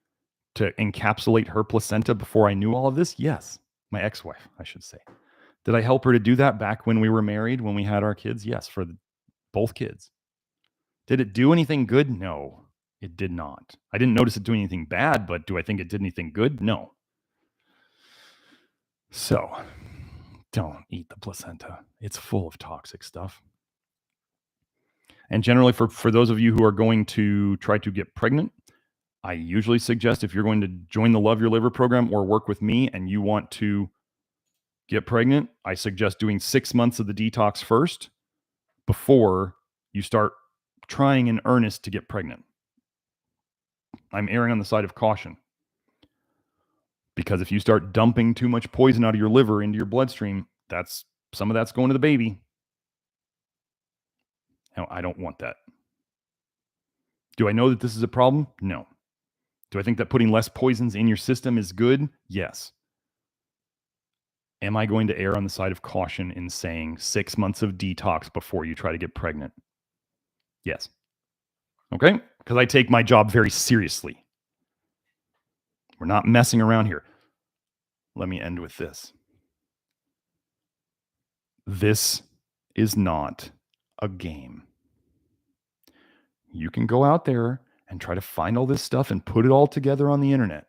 to encapsulate her placenta before I knew all of this? Yes. My ex-wife, I should say. Did I help her to do that back when we were married, when we had our kids? Yes, for both kids. Did it do anything good? No, it did not. I didn't notice it doing anything bad, but do I think it did anything good? No. So, don't eat the placenta. It's full of toxic stuff. And generally, for those of you who are going to try to get pregnant, I usually suggest if you're going to join the Love Your Liver program or work with me and you want to get pregnant, I suggest doing 6 months of the detox first before you start trying in earnest to get pregnant. I'm erring on the side of caution. Because if you start dumping too much poison out of your liver into your bloodstream, some of that's going to the baby. Now, I don't want that. Do I know that this is a problem? No. Do I think that putting less poisons in your system is good? Yes. Am I going to err on the side of caution in saying 6 months of detox before you try to get pregnant? Yes. Okay? Because I take my job very seriously. We're not messing around here. Let me end with this. This is not a game. You can go out there and try to find all this stuff and put it all together on the internet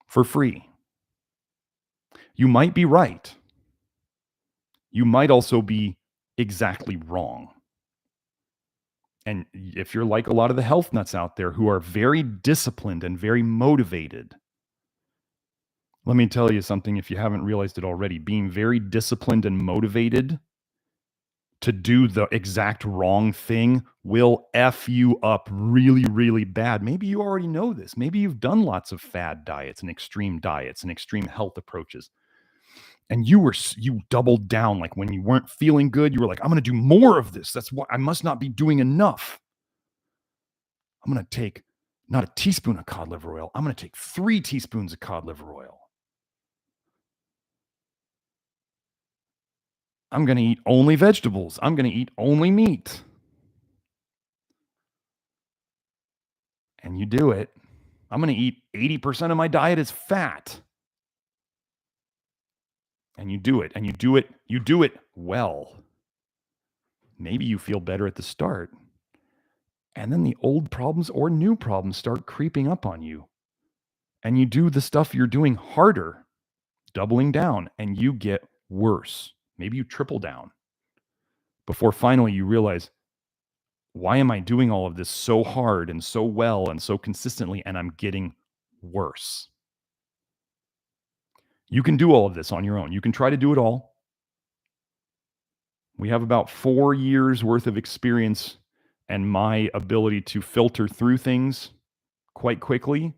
for free. You might be right. You might also be exactly wrong. And if you're like a lot of the health nuts out there who are very disciplined and very motivated, let me tell you something if you haven't realized it already. Being very disciplined and motivated to do the exact wrong thing will F you up really, really bad. Maybe you already know this. Maybe you've done lots of fad diets and extreme health approaches. And you doubled down. Like when you weren't feeling good, you were like, I'm going to do more of this. That's what I must not be doing enough. I'm going to take not a teaspoon of cod liver oil. I'm going to take 3 teaspoons of cod liver oil. I'm going to eat only vegetables. I'm going to eat only meat. And you do it. I'm going to eat 80% of my diet is fat. And you do it. And you do it well. Maybe you feel better at the start. And then the old problems or new problems start creeping up on you. And you do the stuff you're doing harder, doubling down, and you get worse. Maybe you triple down before finally you realize, why am I doing all of this so hard and so well and so consistently, and I'm getting worse? You can do all of this on your own. You can try to do it all. We have about 4 years worth of experience and my ability to filter through things quite quickly.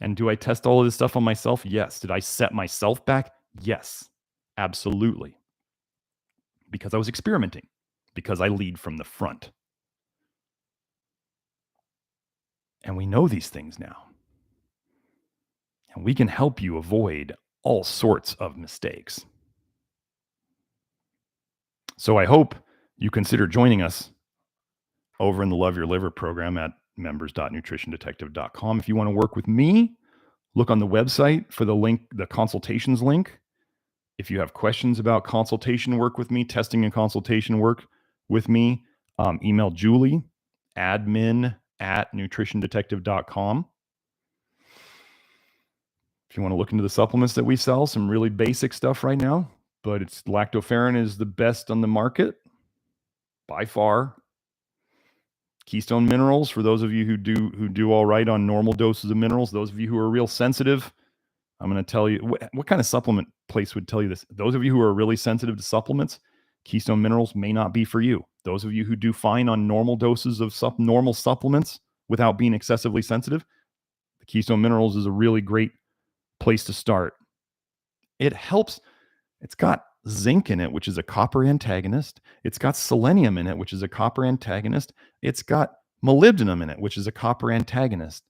And do I test all of this stuff on myself? Yes. Did I set myself back? Yes, absolutely. Because I was experimenting, because I lead from the front. And we know these things now. And we can help you avoid all sorts of mistakes. So I hope you consider joining us over in the Love Your Liver program at members.nutritiondetective.com. If you want to work with me, look on the website for the link, the consultations link. If you have questions about consultation work with me, testing and consultation work with me, email Julie, admin@nutritiondetective.com. If you want to look into the supplements that we sell, some really basic stuff right now, but it's Lactoferrin is the best on the market by far. Keystone minerals, for those of you who do all right on normal doses of minerals, those of you who are real sensitive, I'm going to tell you, what kind of supplement place would tell you this? Those of you who are really sensitive to supplements, Keystone minerals may not be for you. Those of you who do fine on normal doses of normal supplements without being excessively sensitive, the Keystone minerals is a really great place to start. It helps. It's got zinc in it, which is a copper antagonist. It's got selenium in it, which is a copper antagonist. It's got molybdenum in it, which is a copper antagonist.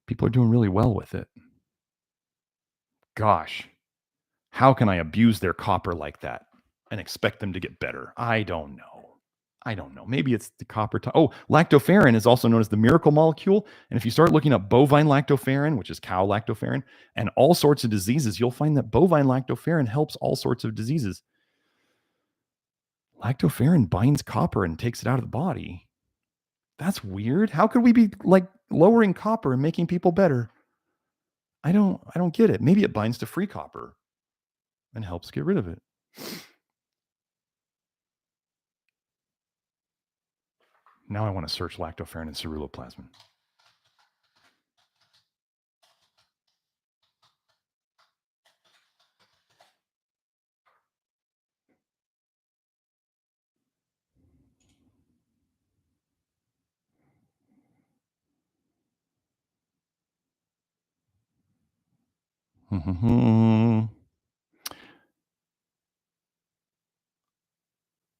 People are doing really well with it. Gosh, how can I abuse their copper like that and expect them to get better? I don't know. Maybe it's the copper. Lactoferrin is also known as the miracle molecule. And if you start looking up bovine lactoferrin, which is cow lactoferrin, and all sorts of diseases, you'll find that bovine lactoferrin helps all sorts of diseases. Lactoferrin binds copper and takes it out of the body. That's weird. How could we be like lowering copper and making people better? I don't get it. Maybe it binds to free copper and helps get rid of it. Now I want to search lactoferrin and ceruloplasmin.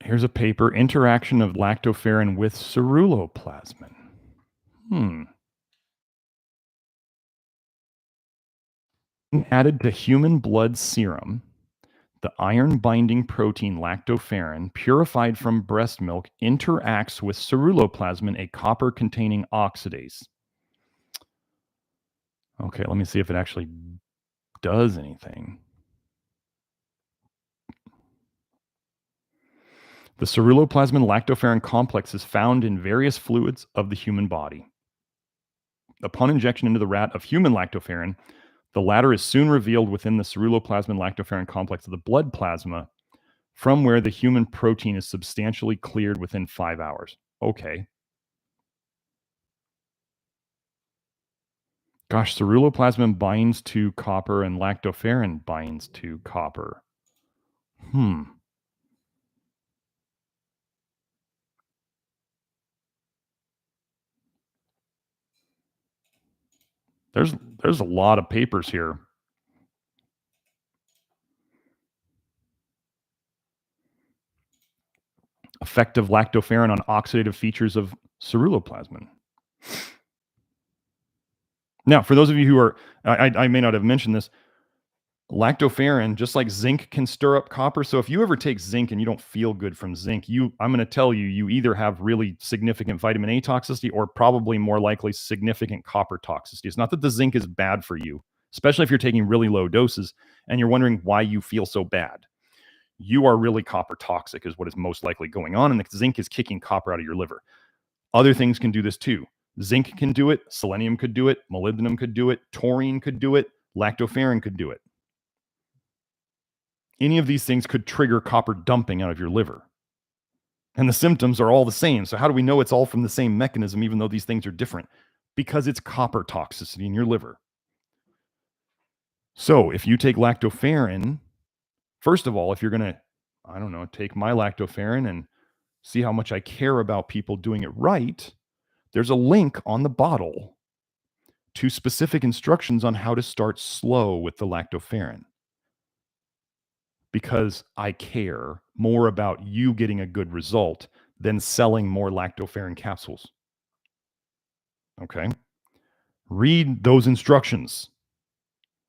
Here's a paper, interaction of lactoferrin with ceruloplasmin. Added to human blood serum, The iron-binding protein lactoferrin, purified from breast milk, interacts with ceruloplasmin, a copper-containing oxidase. Okay, let me see if it actually does anything. The ceruloplasmin lactoferrin complex is found in various fluids of the human body. Upon injection into the rat of human lactoferrin, the latter is soon revealed within the ceruloplasmin lactoferrin complex of the blood plasma, from where the human protein is substantially cleared within 5 hours. Okay. Gosh, ceruloplasmin binds to copper and lactoferrin binds to copper. There's a lot of papers here. Effect of lactoferrin on oxidative features of ceruloplasmin. Now, for those of you who are, I may not have mentioned this, lactoferrin, just like zinc, can stir up copper. So if you ever take zinc and you don't feel good from zinc, I'm going to tell you, you either have really significant vitamin A toxicity or probably more likely significant copper toxicity. It's not that the zinc is bad for you, especially if you're taking really low doses and you're wondering why you feel so bad. You are really copper toxic is what is most likely going on, and the zinc is kicking copper out of your liver. Other things can do this too. Zinc can do it, selenium could do it, molybdenum could do it, taurine could do it, lactoferrin could do it. Any of these things could trigger copper dumping out of your liver. And the symptoms are all the same. So how do we know it's all from the same mechanism, even though these things are different? Because it's copper toxicity in your liver. So if you take lactoferrin, first of all, if you're going to, I don't know, take my lactoferrin and see how much I care about people doing it right, there's a link on the bottle to specific instructions on how to start slow with the lactoferrin. Because I care more about you getting a good result than selling more lactoferrin capsules. Okay? Read those instructions.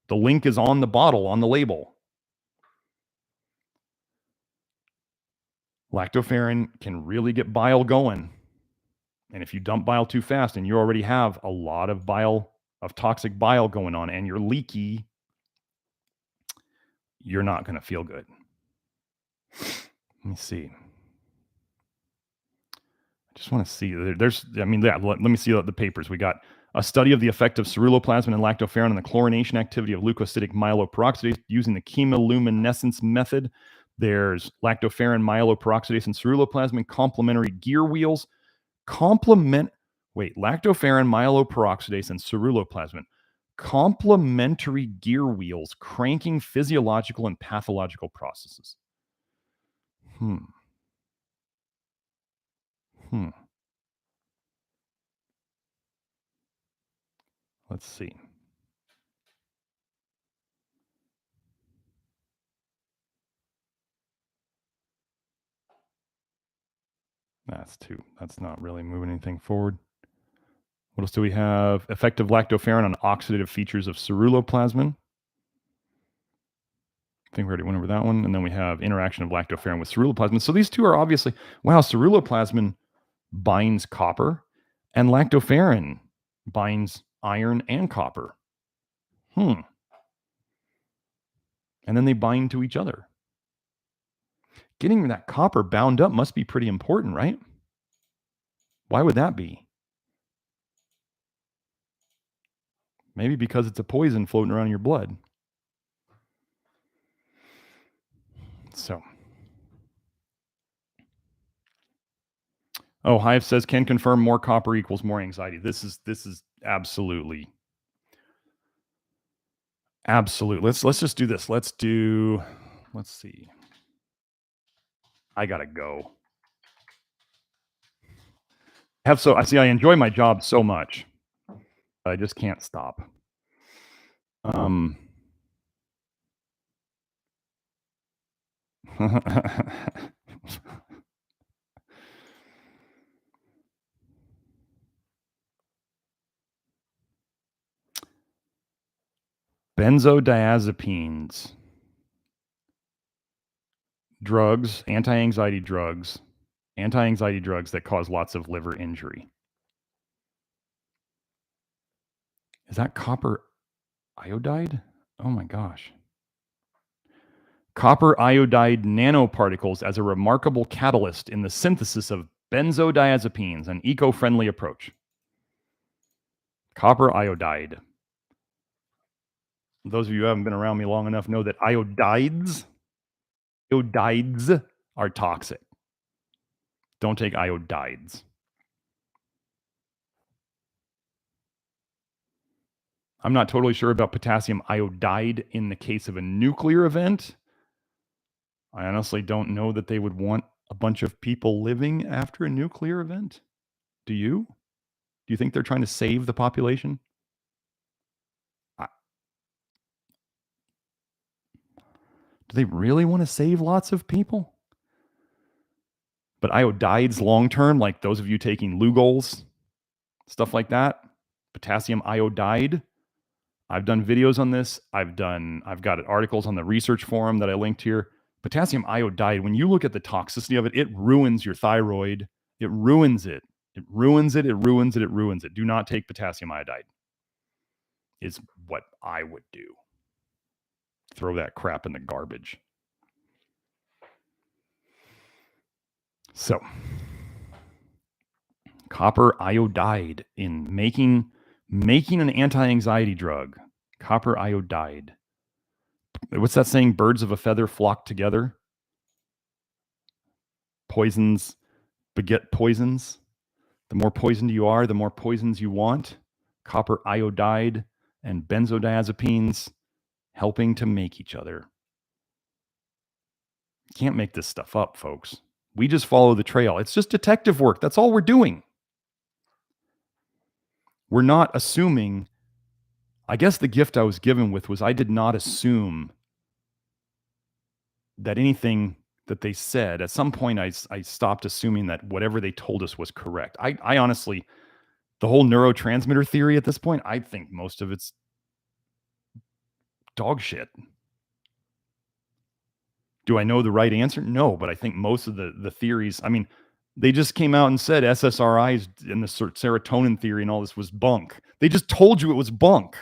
The link is on the bottle, on the label. Lactoferrin can really get bile going. And if you dump bile too fast and you already have a lot of bile, of toxic bile going on, and you're leaky, you're not going to feel good. Let me see. I just want to see. Let me see the papers. We got a study of the effect of ceruloplasmin and lactoferrin on the chlorination activity of leukocytic myeloperoxidase using the chemoluminescence method. There's lactoferrin, myeloperoxidase, and ceruloplasmin complementary gear wheels. Lactoferrin, myeloperoxidase, and ceruloplasmin. Complementary gear wheels cranking physiological and pathological processes. Let's see. That's not really moving anything forward. What else do we have? Effect of lactoferrin on oxidative features of ceruloplasmin. I think we already went over that one. And then we have interaction of lactoferrin with ceruloplasmin. So these two are obviously, wow, ceruloplasmin binds copper and lactoferrin binds iron and copper. And then they bind to each other. Getting that copper bound up must be pretty important, right? Why would that be? Maybe because it's a poison floating around in your blood. So. Oh, Hive says, can confirm more copper equals more anxiety. This is absolutely. Let's just do this. Let's see. I gotta go. I enjoy my job so much. I just can't stop. Benzodiazepines. drugs, anti-anxiety drugs that cause lots of liver injury. Is that copper iodide? Oh my gosh. Copper iodide nanoparticles as a remarkable catalyst in the synthesis of benzodiazepines, an eco-friendly approach. Copper iodide. Those of you who haven't been around me long enough know that iodides are toxic. Don't take iodides. I'm not totally sure about potassium iodide in the case of a nuclear event. I honestly don't know that they would want a bunch of people living after a nuclear event. Do you? Do you think they're trying to save the population? Do they really want to save lots of people? But iodides long term, like those of you taking Lugol's, stuff like that, potassium iodide. I've done videos on this. I've got articles on the research forum that I linked here. Potassium iodide, when you look at the toxicity of it, it ruins your thyroid. It ruins it. It ruins it. It ruins it. It ruins it. Do not take potassium iodide. Is what I would do. Throw that crap in the garbage. So, copper iodide in making an anti-anxiety drug. Copper iodide. What's that saying? Birds of a feather flock together. Poisons beget poisons. The more poisoned you are, the more poisons you want. Copper iodide and benzodiazepines helping to make each other. You can't make this stuff up, folks. We just follow the trail. It's just detective work. That's all we're doing. We're not assuming. I guess the gift I was given with was I did not assume that anything that they said, at some point I stopped assuming that whatever they told us was correct. I honestly, the whole neurotransmitter theory at this point, I think most of it's dog shit. Do I know the right answer? No, but I think most of the theories, I mean, they just came out and said SSRIs and the serotonin theory and all this was bunk. They just told you it was bunk.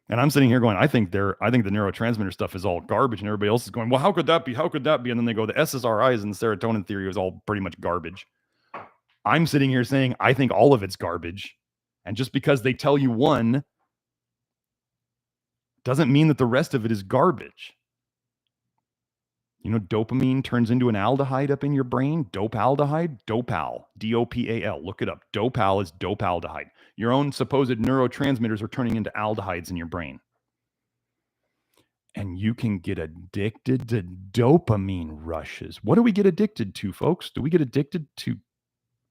And I'm sitting here going, I think the neurotransmitter stuff is all garbage, and everybody else is going, well, how could that be? How could that be? And then they go, the SSRIs and the serotonin theory was all pretty much garbage. I'm sitting here saying, I think all of it's garbage. And just because they tell you one doesn't mean that the rest of it is garbage. You know, dopamine turns into an aldehyde up in your brain. Dopaldehyde, Dopal, D-O-P-A-L. Look it up. Dopal is dopaldehyde. Your own supposed neurotransmitters are turning into aldehydes in your brain. And you can get addicted to dopamine rushes. What do we get addicted to, folks? Do we get addicted to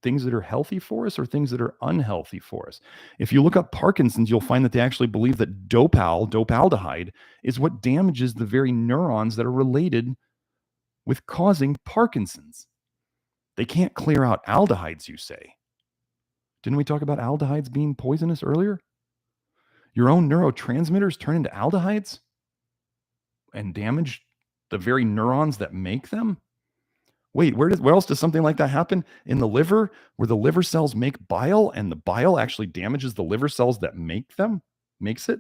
things that are healthy for us or things that are unhealthy for us? If you look up Parkinson's, you'll find that they actually believe that dopaldehyde, is what damages the very neurons that are related with causing Parkinson's. They can't clear out aldehydes, you say. Didn't we talk about aldehydes being poisonous earlier? Your own neurotransmitters turn into aldehydes and damage the very neurons that make them? Wait, where else does something like that happen? In the liver, where the liver cells make bile and the bile actually damages the liver cells that makes it?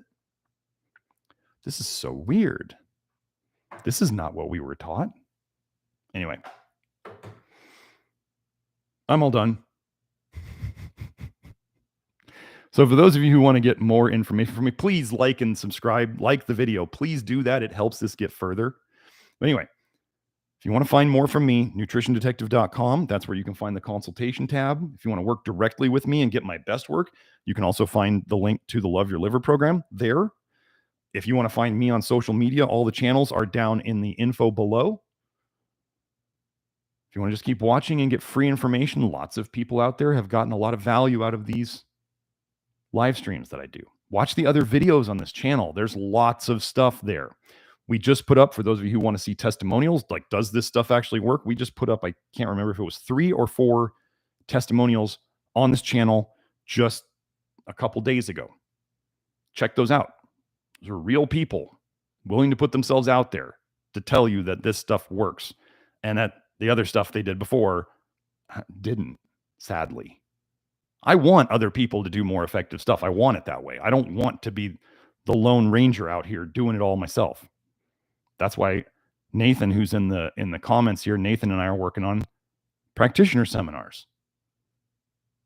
This is so weird. This is not what we were taught. Anyway, I'm all done. So for those of you who want to get more information from me, please like and subscribe, like the video. Please do that. It helps this get further. But anyway, if you want to find more from me, nutritiondetective.com. That's where you can find the consultation tab. If you want to work directly with me and get my best work, you can also find the link to the Love Your Liver program there. If you want to find me on social media, all the channels are down in the info below. If you want to just keep watching and get free information, lots of people out there have gotten a lot of value out of these live streams that I do. Watch the other videos on this channel. There's lots of stuff there. We just put up, for those of you who want to see testimonials, like, does this stuff actually work? We just put up, I can't remember if it was 3 or 4 testimonials on this channel just a couple days ago. Check those out. Those are real people willing to put themselves out there, to tell you that this stuff works and that the other stuff they did before didn't, sadly. I want other people to do more effective stuff. I want it that way. I don't want to be the Lone Ranger out here doing it all myself. That's why Nathan, who's in the comments here, Nathan and I are working on practitioner seminars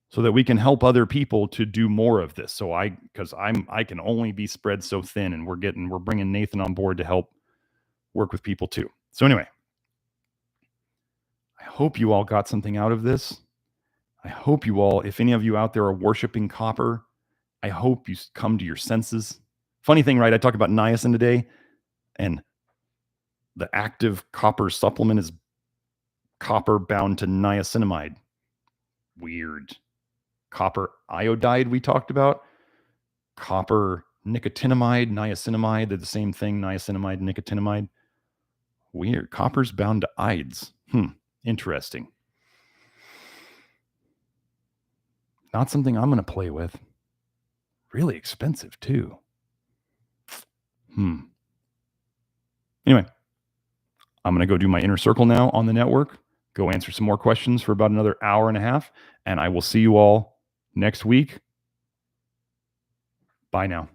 so that we can help other people to do more of this. So I can only be spread so thin, and we're bringing Nathan on board to help work with people too. So anyway, I hope you all got something out of this. I hope you all, if any of you out there are worshiping copper, I hope you come to your senses. Funny thing, right? I talked about niacin today, and the active copper supplement is copper bound to niacinamide. Weird. Copper iodide we talked about. Copper nicotinamide, niacinamide, they're the same thing, niacinamide, nicotinamide. Weird. Copper's bound to ides. Interesting. Not something I'm going to play with. Really expensive too. Anyway, I'm going to go do my inner circle now on the network, go answer some more questions for about another hour and a half, and I will see you all next week. Bye now.